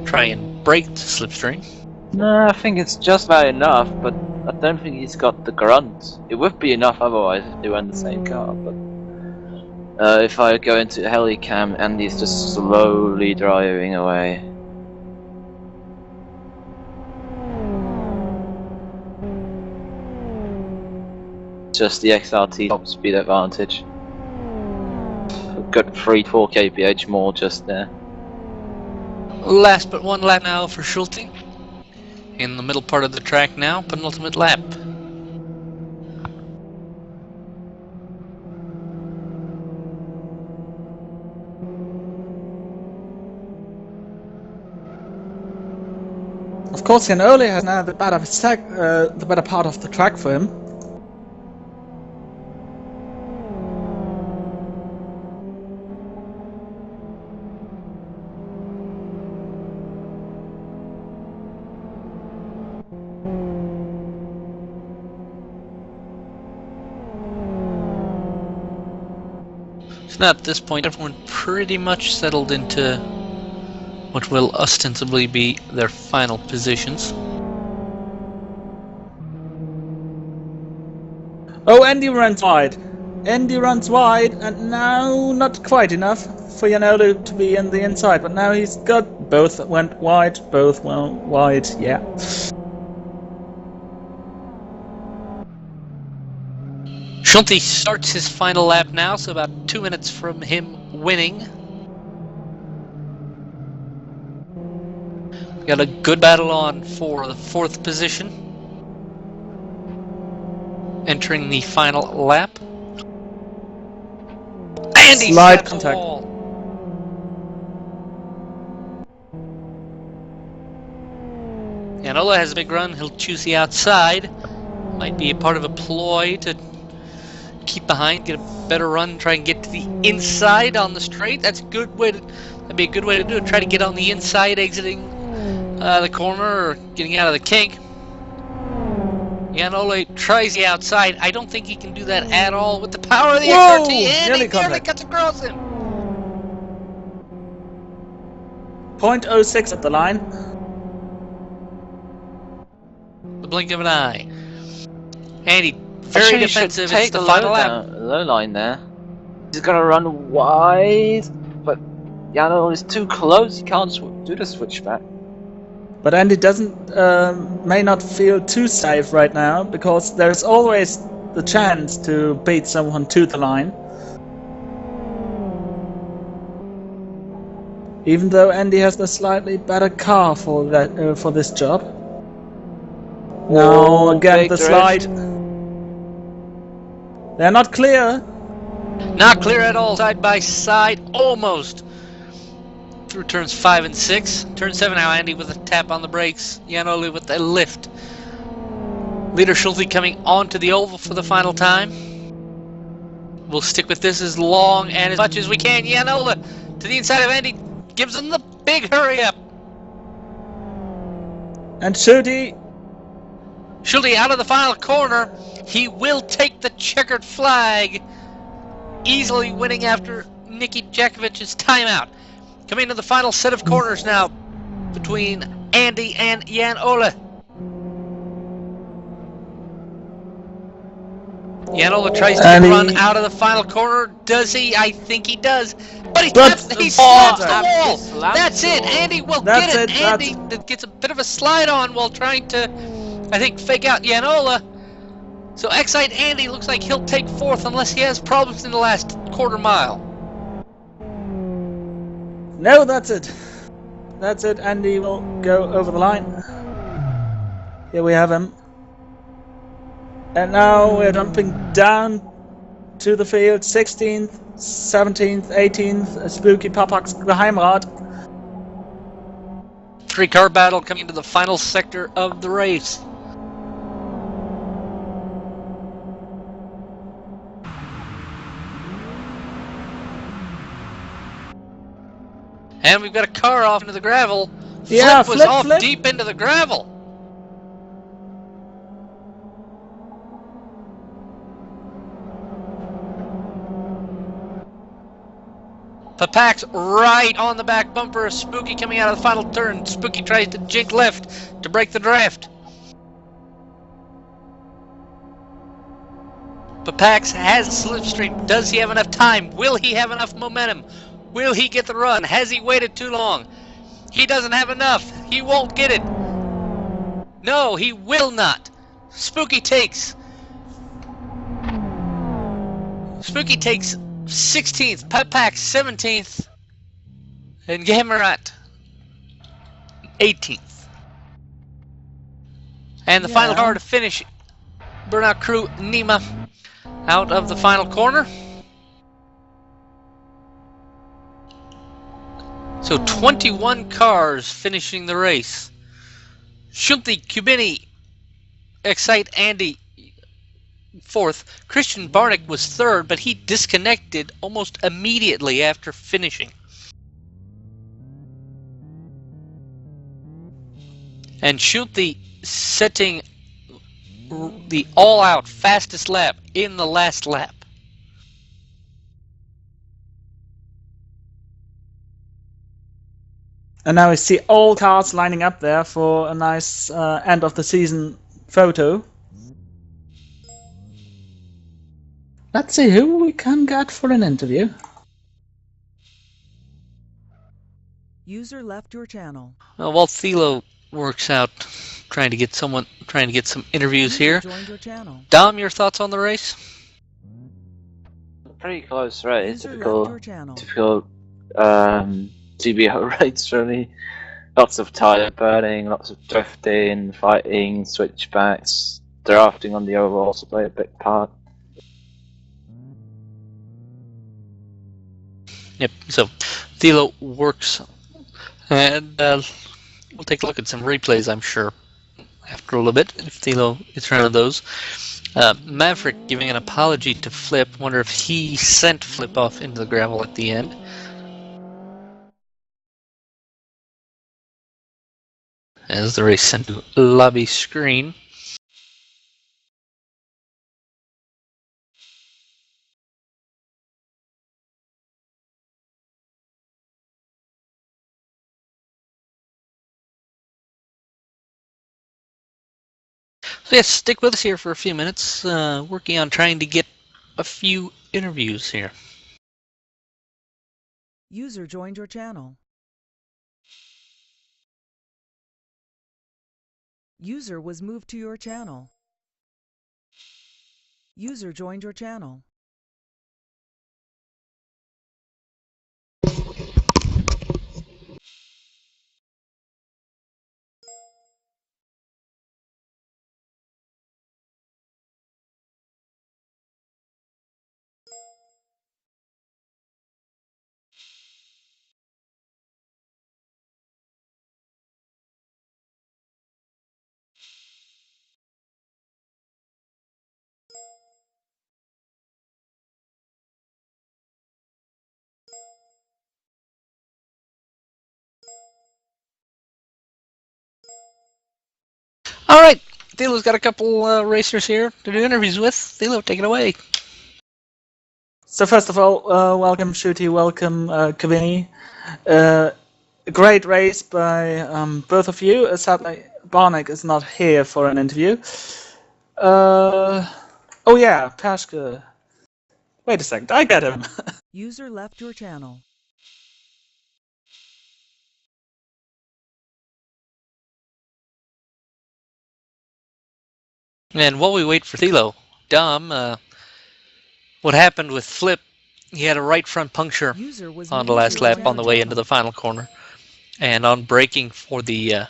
try and break the slipstream. No, I think it's just about enough, but I don't think he's got the grunt. It would be enough otherwise if they were in the same car, but if I go into helicam, Andy's just slowly driving away. Just the XRT top speed advantage. Got 3-4 kph more just there. Last but 1 lap now for Schulte. In the middle part of the track now, penultimate lap. Of course, Jan Ole has now the better part of the track for him. So now at this point, everyone pretty much settled into what will ostensibly be their final positions. Oh, Andy runs wide. Andy runs wide, and now not quite enough for Janolu to be in the inside, but now he's got both went wide, both went wide, yeah. Schulte starts his final lap now, so about 2 minutes from him winning. Got a good battle on for the 4th position. Entering the final lap. And he Slide slaps the contact. wall. Janola has a big run. He'll choose the outside. Might be a part of a ploy to keep behind, get a better run, try and get to the inside on the straight. That's a good way to. That'd be a good way to do it. Try to get on the inside, exiting the corner or getting out of the kink. Janola tries the outside. I don't think he can do that at all with the power of the Whoa! XRT, and Nearly he nearly contact. cuts across him. 0.06 at the line. The blink of an eye. Andy, very Actually, defensive. It's Take the the final lap. low line there. He's gonna run wide, but Yano is too close. He can't do the switchback. But Andy doesn't, may not feel too safe right now, because there's always the chance to beat someone to the line. Even though Andy has the slightly better car for that for this job. Now again big the drift. slide. They're not clear. Not clear at all, side by side, almost. Through turns 5 and 6. Turn 7 now, Andy with a tap on the brakes. Janoli with a lift. Leader Schulte coming onto the oval for the final time. We'll stick with this as long and as much as we can. Janola to the inside of Andy. Gives him the big hurry up. And Schulte, Schulte out of the final corner. He will take the checkered flag. Easily winning after Nicky Jakovic's timeout. Coming to the final set of corners now between Andy and Jan Ole. Jan Ole tries to run out of the final corner. Does he? I think he does. But he slaps the wall. That's it. Andy will get it. Andy gets a bit of a slide on while trying to, I think, fake out Jan Ole. So Excite Andy looks like he'll take 4th unless he has problems in the last quarter mile. no, that's it. That's it. Andy will go over the line. Here we have him. And now we're jumping down to the field. 16th, 17th, 18th. Spooky Papak's Geheimrat. 3-car battle coming into the final sector of the race. And we've got a car off into the gravel. Yeah, Flip was off flip. deep into the gravel. Papak's right on the back bumper. Spooky coming out of the final turn. Spooky tries to jink left to break the draft. Papax has a slipstream. Does he have enough time? Will he have enough momentum? Will he get the run? Has he waited too long? He doesn't have enough. He won't get it. No, he will not. Spooky takes 16th, Papax 17th, and Gamerat 18th. And the final car to finish, Burnout Crew Nima out of the final corner. So 21 cars finishing the race. Schulte, Cubini, Excite Andy 4th. Christian Barnick was 3rd, but he disconnected almost immediately after finishing. And Schulte setting the all-out fastest lap in the last lap. And now we see all cars lining up there for a nice end of the season photo. let's see who we can get for an interview. User left your channel. While Thilo works out trying to get some interviews User here, joined your channel. Dom, your thoughts on the race? Pretty close race. User left your Typical channel. TBO race really. Lots of tire burning, lots of drifting, fighting, switchbacks, drafting on the overall also play a big part. Yep. So Thilo works, and we'll take a look at some replays, I'm sure, after a little bit, if Thilo gets around to those. Maverick giving an apology to Flip. Wonder if he sent Flip off into the gravel at the end. As the race sent to lobby screen. So yes, stick with us here for a few minutes, working on trying to get a few interviews here. User joined your channel. User was moved to your channel. User joined your channel. All right, Thilo's got a couple racers here to do interviews with. Thilo, take it away. So first of all, welcome Shooty, welcome Kavini. A great race by both of you. Sadly, Barnick is not here for an interview. Oh yeah, Pashka. Wait a second, I get him. User left your channel. And while we wait for Thilo, Dom, what happened with Flip? He had a right front puncture User was on the moved last to your lap on the way into the final corner, and on braking for that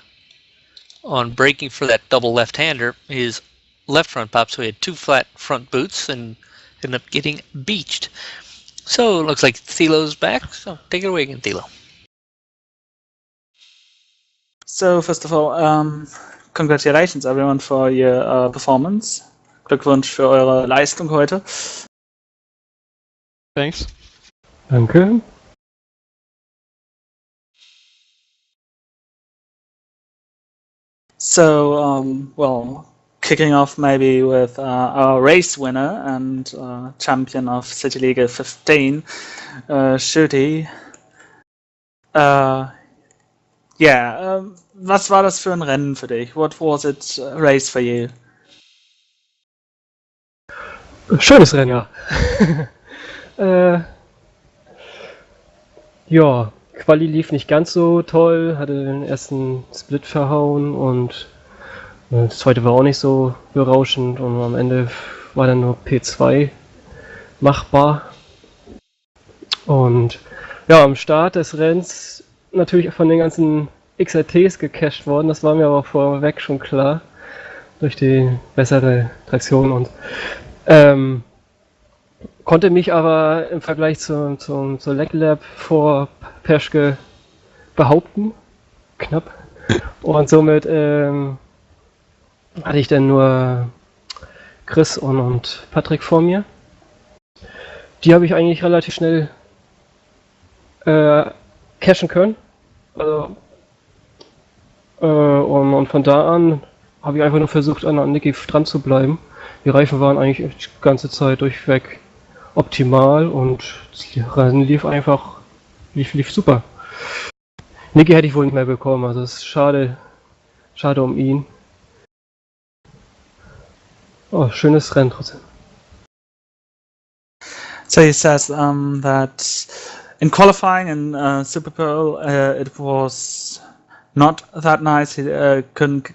double left-hander, his left front popped, so he had two flat front boots and ended up getting beached. So it looks like Thilo's back. So take it away again, Thilo. So first of all, congratulations everyone for your performance. Glückwunsch für eure Leistung heute. Thanks. Danke. So, well, kicking off maybe with our race winner and champion of Cityliga 15, Shooty. Was war das für ein Rennen für dich? What was it race for you? Schönes Rennen, ja. Ja, Quali lief nicht ganz so toll, hatte den ersten Split verhauen und das zweite war auch nicht so berauschend und am Ende war dann nur P2 machbar. Und ja, am Start des Rennens natürlich von den ganzen XRTs gecached worden, das war mir aber vorweg schon klar, durch die bessere Traktion und konnte mich aber im Vergleich zur Leg Lab vor Peschke behaupten, knapp, und somit hatte ich dann nur Chris und Patrick vor mir. Die habe ich eigentlich relativ schnell cashen können. Also, und von da an habe ich einfach nur versucht, an Niki dran zu bleiben. Die Reifen waren eigentlich die ganze Zeit durchweg optimal und das Rennen lief super. Niki hätte ich wohl nicht mehr bekommen, also es ist schade um ihn. Oh, schönes Rennen trotzdem. So he says that in qualifying in Super Bowl, it was not that nice. He couldn't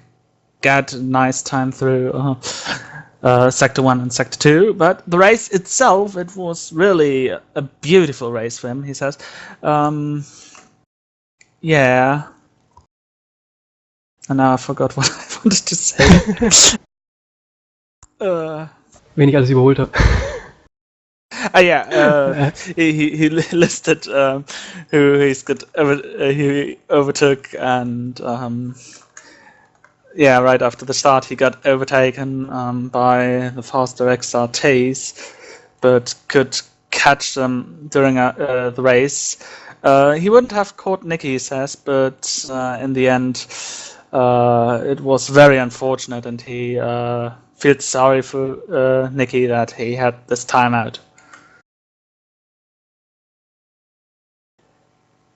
get a nice time through Sector 1 and Sector 2, but the race itself, it was really a beautiful race for him, he says. Yeah. And now I forgot what I wanted to say. Wen ich alles überholt habe. He listed who he overtook, and right after the start he got overtaken by the faster XRTs, but could catch them during the race. He wouldn't have caught Nicky, he says, but in the end it was very unfortunate, and he feels sorry for Nicky that he had this timeout.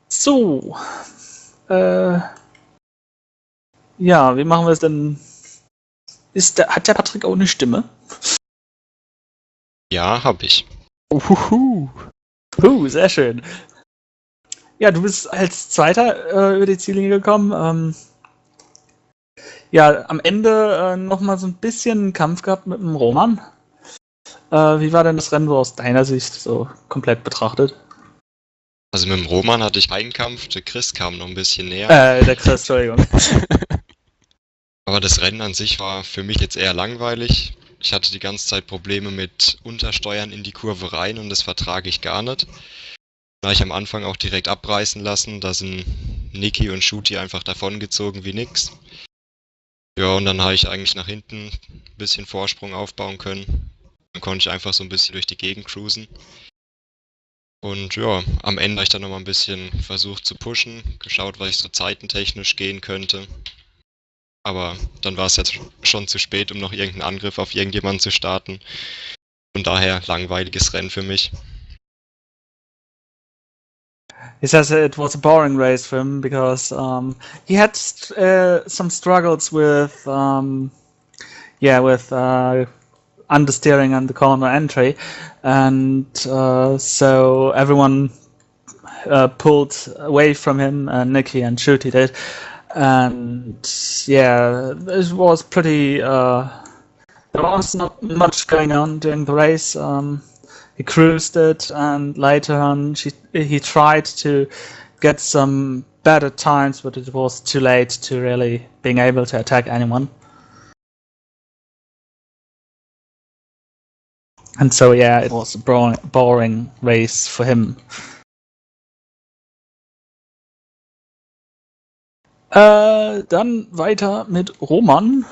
So, ja, wie machen wir es denn? Hat der Patrick auch eine Stimme? Ja, hab ich. Sehr schön. Ja, du bist als Zweiter über die Ziellinie gekommen. Ja, am Ende nochmal so ein bisschen Kampf gehabt mit dem Roman. Wie war denn das Rennen so aus deiner Sicht so komplett betrachtet? Also mit dem Roman hatte ich einen Kampf, der Chris kam noch ein bisschen näher. Der Chris, Entschuldigung. Aber das Rennen an sich war für mich jetzt eher langweilig. Ich hatte die ganze Zeit Probleme mit Untersteuern in die Kurve rein und das vertrage ich gar nicht. Da ich am Anfang auch direkt abreißen lassen, da sind Niki und Shooty einfach davongezogen wie nix. Ja, und dann habe ich eigentlich nach hinten ein bisschen Vorsprung aufbauen können. Dann konnte ich einfach so ein bisschen durch die Gegend cruisen. Und ja, am Ende habe ich dann nochmal ein bisschen versucht zu pushen, geschaut, was ich so zeitentechnisch gehen könnte. Aber dann war es jetzt schon zu spät, um noch irgendeinen Angriff auf irgendjemanden zu starten. Von daher langweiliges Rennen für mich. He says it was a boring race for him because he had some struggles with understeering and the corner entry, and so everyone pulled away from him, Nicky and Shooty did, and yeah, it was pretty. There was not much going on during the race. He cruised it, and later on he tried to get some better times, but it was too late to really being able to attack anyone. And so yeah, it was a boring race for him. Dann weiter mit Roman.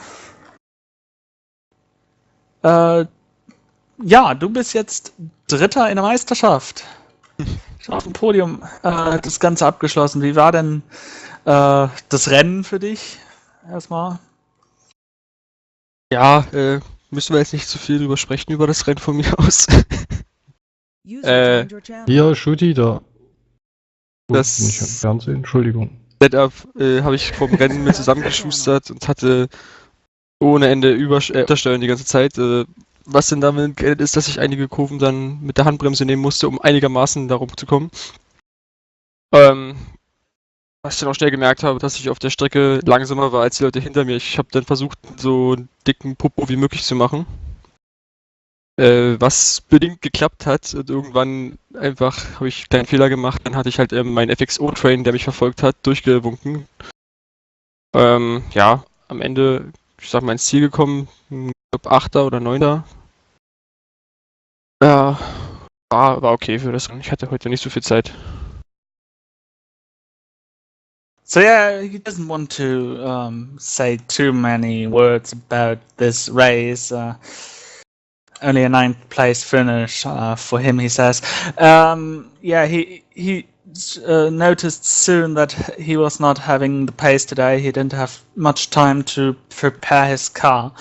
Ja, du bist jetzt Dritter in der Meisterschaft. Auf dem Podium das Ganze abgeschlossen. Wie war denn das Rennen für dich? Erstmal. Ja, müssen wir jetzt nicht zu viel drüber sprechen, über das Rennen von mir aus. User joined your channel. Hier, Shooty, da. Das Nicht am Fernsehen, Entschuldigung. Setup habe ich vom Rennen mit zusammengeschustert und hatte ohne Ende Untersteuern die ganze Zeit. Was denn damit geendet ist, dass ich einige Kurven dann mit der Handbremse nehmen musste, um einigermaßen darum zu kommen. Was ich dann auch schnell gemerkt habe, dass ich auf der Strecke langsamer war als die Leute hinter mir. Ich habe dann versucht, so einen dicken Popo wie möglich zu machen. Was bedingt geklappt hat. Und irgendwann einfach habe ich einen kleinen Fehler gemacht. Dann hatte ich halt meinen FXO-Train, der mich verfolgt hat, durchgewunken. Ja, am Ende, ich sag mal, ins Ziel gekommen. Ich glaube 8. oder 9. Ja, war okay für das Rennen. Ich hatte heute nicht so viel Zeit. So yeah, he doesn't want to say too many words about this race. Only a 9th place finish for him, he says. Yeah, he noticed soon that he was not having the pace today. He didn't have much time to prepare his car,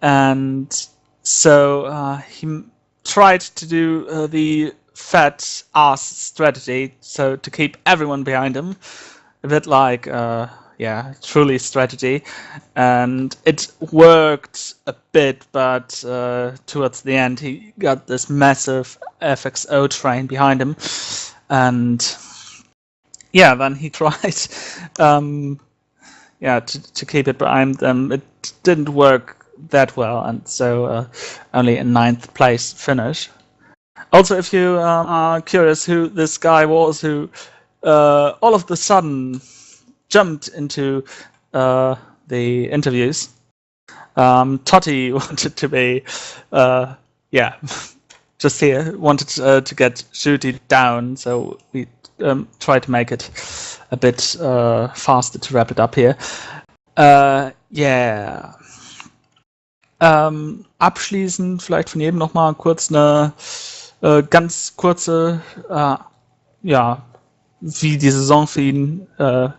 and so he tried to do the fat ass strategy, so to keep everyone behind him. A bit like truly strategy, and it worked a bit, but towards the end he got this massive FXO train behind him, and then he tried to keep it behind them. It didn't work that well, and so only a 9th place finish. Also, if you are curious who this guy was who all of the sudden jumped into the interviews, Totti wanted to be, just here, wanted to get Shooty down, so we tried to make it a bit faster to wrap it up here. Abschließend vielleicht von jedem nochmal kurz eine ganz kurze, wie die Saison für ihn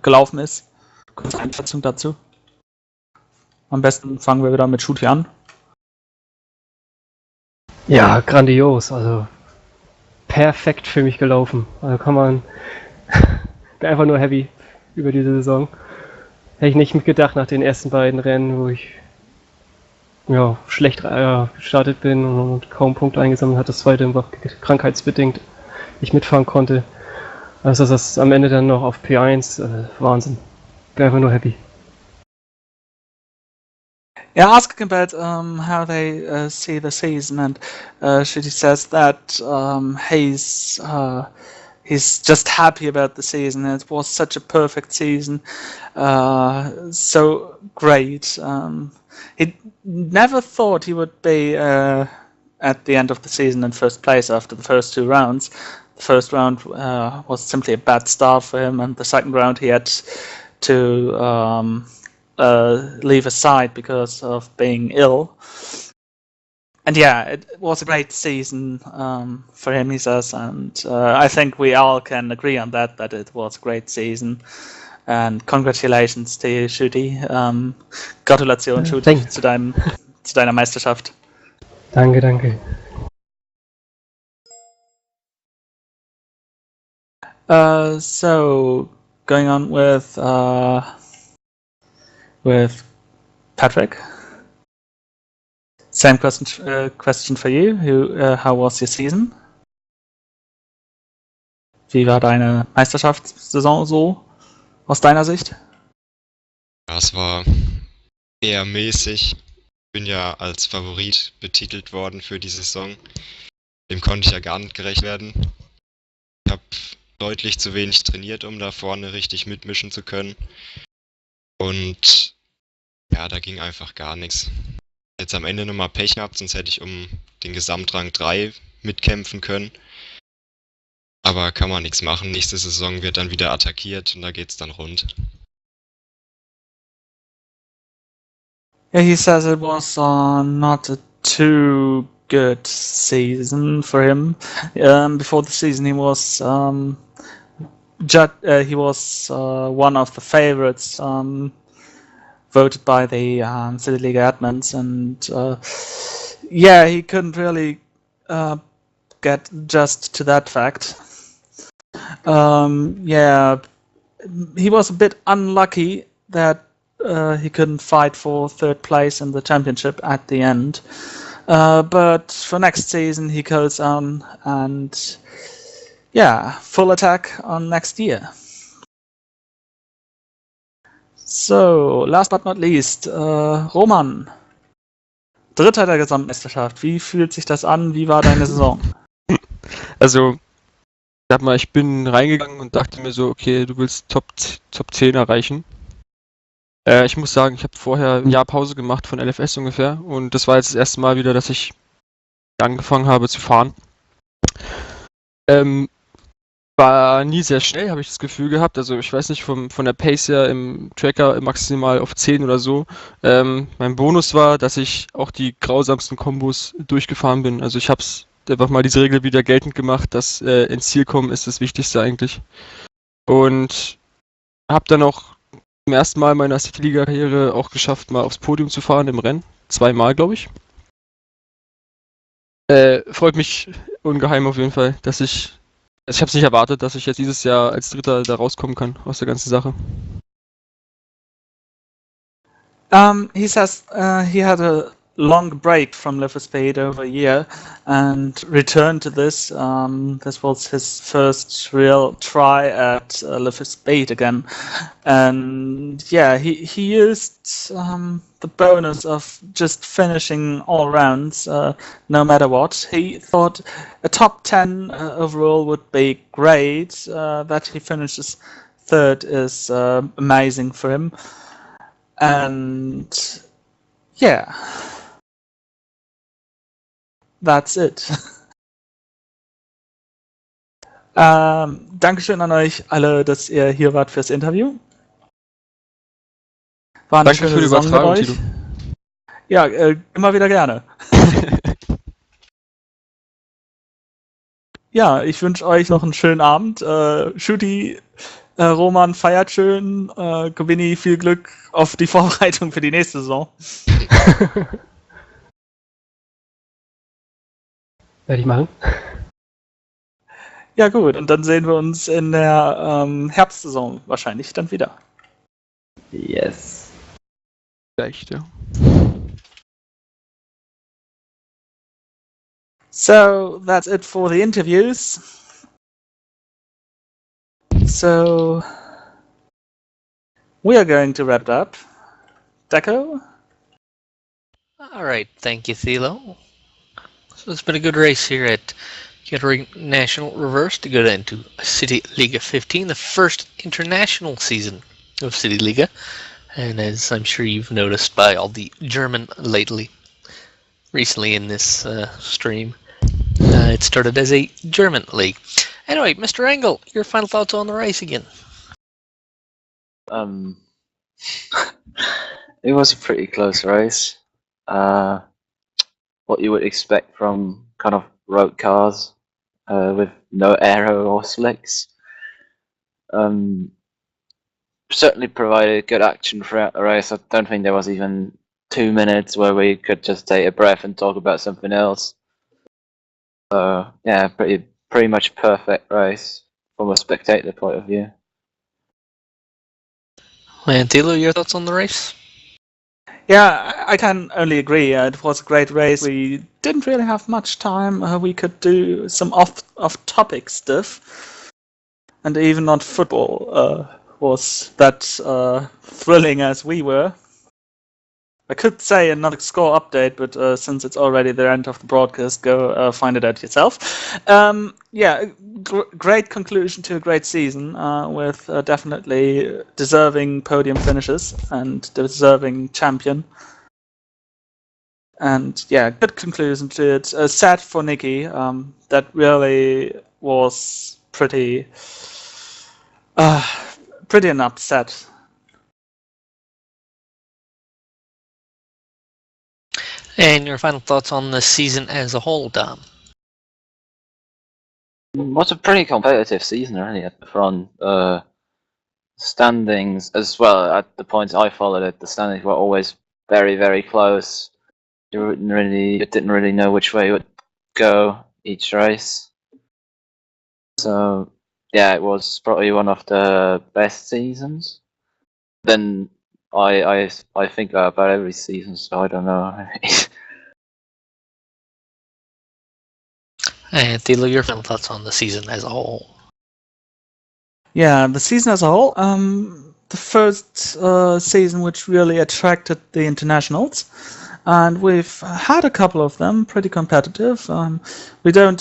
gelaufen ist. Kurze Einschätzung dazu. Am besten fangen wir wieder mit Shooty an. Ja, grandios. Also perfekt für mich gelaufen. Also bin einfach nur happy über diese Saison. Hätte ich nicht mitgedacht nach den ersten beiden Rennen, wo ich schlecht gestartet bin und kaum Punkte eingesammelt hat. Das zweite einfach krankheitsbedingt nicht mitfahren konnte. Also das am Ende dann noch auf P1, Wahnsinn. Bin einfach nur happy. Yeah, asking about how they see the season, and Shitty says that he's just happy about the season. It was such a perfect season, so great. He never thought he would be at the end of the season in first place after the first 2 rounds. The first round was simply a bad start for him, and the second round he had to leave aside because of being ill. And it was a great season for him, he says, and I think we all can agree on that it was a great season. And congratulations to you, Shooty. Gratulation, Shooty, zu deiner Meisterschaft. Danke. So, going on with Patrick. Same question for you. How was your season? Wie war deine Meisterschaftssaison so aus deiner Sicht? Ja, es war eher mäßig. Ich bin ja als Favorit betitelt worden für die Saison. Dem konnte ich ja gar nicht gerecht werden. Ich habe deutlich zu wenig trainiert, um da vorne richtig mitmischen zu können. Und ja, da ging einfach gar nichts. Jetzt am Ende nochmal Pech gehabt, sonst hätte ich um den Gesamtrang 3 mitkämpfen können. Aber kann man nichts machen. Nächste Saison wird dann wieder attackiert und da geht's dann rund. Yeah, he says it was not a too good season for him. Before the season, he was one of the favorites voted by the Cityliga admins, and he couldn't really get just to that fact. He was a bit unlucky that he couldn't fight for 3rd place in the championship at the end. But for next season, he goes on and full attack on next year. So, last but not least, Roman. Dritter der Gesamtmeisterschaft. Wie fühlt sich das an? Wie war deine Saison? Also, ich bin reingegangen und dachte mir so, okay, du willst Top 10 erreichen. Ich muss sagen, ich habe vorher ein Jahr Pause gemacht von LFS ungefähr und das war jetzt das erste Mal wieder, dass ich angefangen habe zu fahren. War nie sehr schnell, habe ich das Gefühl gehabt. Also ich weiß nicht, von der Pace her im Tracker maximal auf 10 oder so. Mein Bonus war, dass ich auch die grausamsten Kombos durchgefahren bin. Also ich habe einfach mal diese Regel wieder geltend gemacht, dass ins Ziel kommen ist das Wichtigste eigentlich. Und habe dann auch zum ersten Mal in meiner Cityliga-Karriere auch geschafft, mal aufs Podium zu fahren im Rennen. 2-mal, glaube ich. Freut mich ungeheim auf jeden Fall, dass ich habe es nicht erwartet, dass ich jetzt dieses Jahr als Dritter da rauskommen kann aus der ganzen Sache. He says he had a long break from Live for Speed over a year and returned to this. This was his first real try at Live for Speed again. And yeah, he used the bonus of just finishing all rounds, no matter what. He thought a top 10 overall would be great. That he finishes third is amazing for him. And yeah, that's it. Dankeschön an euch alle, dass ihr hier wart fürs Interview. War eine Danke schöne für die Saison mit Übertragung, euch. Tilo. Ja, immer wieder gerne. Ja, ich wünsche euch noch einen schönen Abend. Shooty, Roman, feiert schön. Gobini, viel Glück auf die Vorbereitung für die nächste Saison. Werde ich machen. Ja gut, und dann sehen wir uns in der Herbstsaison wahrscheinlich dann wieder. Yes. Vielleicht, ja. So that's it for the interviews. So we are going to wrap it up. Deco? All right, thank you, Thilo. So it's been a good race here at Kyoto National Reverse to go into Cityliga 15, the first international season of Cityliga. And as I'm sure you've noticed by all the German recently in this stream, it started as a German league. Anyway, Mr. Engel, your final thoughts on the race again? It was a pretty close race. What you would expect from kind of road cars with no aero or slicks. Certainly provided good action throughout the race. I don't think there was even 2 minutes where we could just take a breath and talk about something else. So yeah, pretty much perfect race from a spectator point of view. And Thilo, your thoughts on the race? Yeah, I can only agree. It was a great race. We didn't really have much time. We could do some off-topic stuff, and even not football was that thrilling as we were. I could say another score update, but since it's already the end of the broadcast, go find it out yourself. Yeah, great conclusion to a great season with definitely deserving podium finishes and deserving champion. And yeah, good conclusion to it. Sad for Nikki. That really was pretty an upset. And your final thoughts on the season as a whole, Dom? It was a pretty competitive season, really, at the front. Standings as well. At the points I followed it, the standings were always very, very close. You didn't really know which way it would go each race. So yeah, it was probably one of the best seasons. Then I think about every season, so I don't know. And Thilo, your final thoughts on the season as a whole? Yeah, the season as a whole, the first season which really attracted the internationals, and we've had a couple of them, pretty competitive. We don't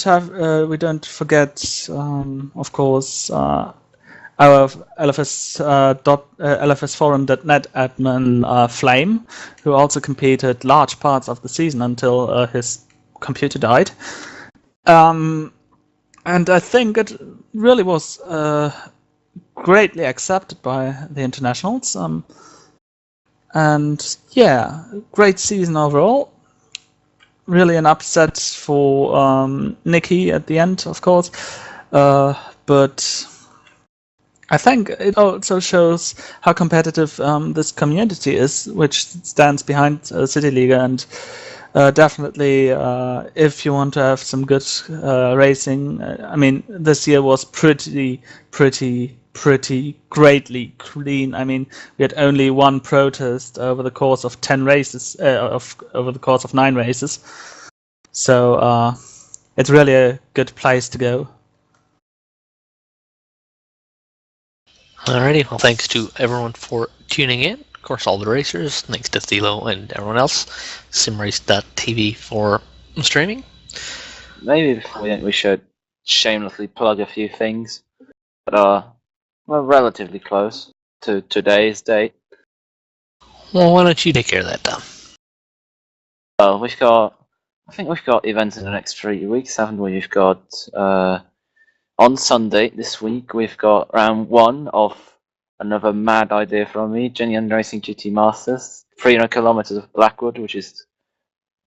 forget, of course, our LFSforum.net admin Flame, who also competed large parts of the season until his computer died. And I think it really was greatly accepted by the internationals. And yeah, great season overall. Really an upset for Nikki at the end, of course. But I think it also shows how competitive this community is, which stands behind Cityliga, and definitely if you want to have some good racing, I mean, this year was pretty pretty greatly clean. I mean, we had only one protest over the course of 10 races, over the course of 9 races. So it's really a good place to go. Alrighty, well, thanks to everyone for tuning in. Of course, all the racers. Thanks to Thilo and everyone else. Simrace.tv for streaming. Maybe before we end, we should shamelessly plug a few things that are well relatively close to today's date. Well, why don't you take care of that, Tom? Well, I think we've got events in the next 3 weeks, haven't we? We've got on Sunday this week, we've got round 1 of another mad idea from me, Genuine Racing GT Masters, 300 kilometers of Blackwood, which is,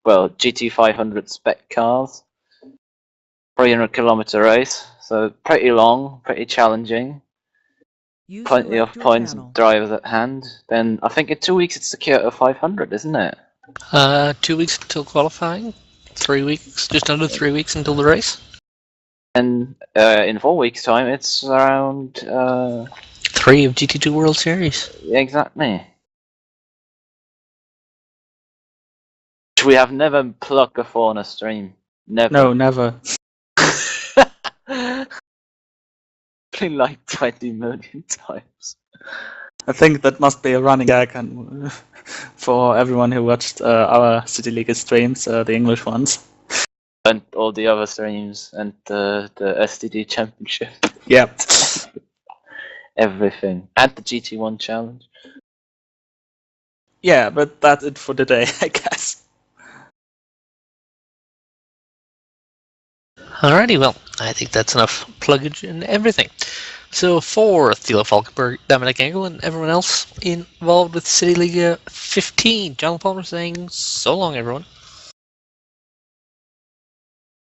well, GT 500 spec cars, 300 kilometer race, so pretty long, pretty challenging, User plenty of left your points channel. and drivers at hand. Then I think in 2 weeks it's the Kyoto 500, isn't it? 2 weeks until qualifying. 3 weeks, just under 3 weeks until the race. And in 4 weeks' time, it's around 3 of GT2 World Series. exactly. Which we have never plugged before on a stream. Never. No, never. Been like 20 million times. I think that must be a running gag and for everyone who watched our Cityliga streams, the English ones. And all the other streams and the STD Championship. Yep. Everything. And the GT1 Challenge. Yeah, but that's it for today, I guess. Alrighty, well, I think that's enough pluggage and everything. So for Thilo Falkenberg, Dominic Engel, and everyone else involved with Cityliga 15, John Palmer saying so long, everyone.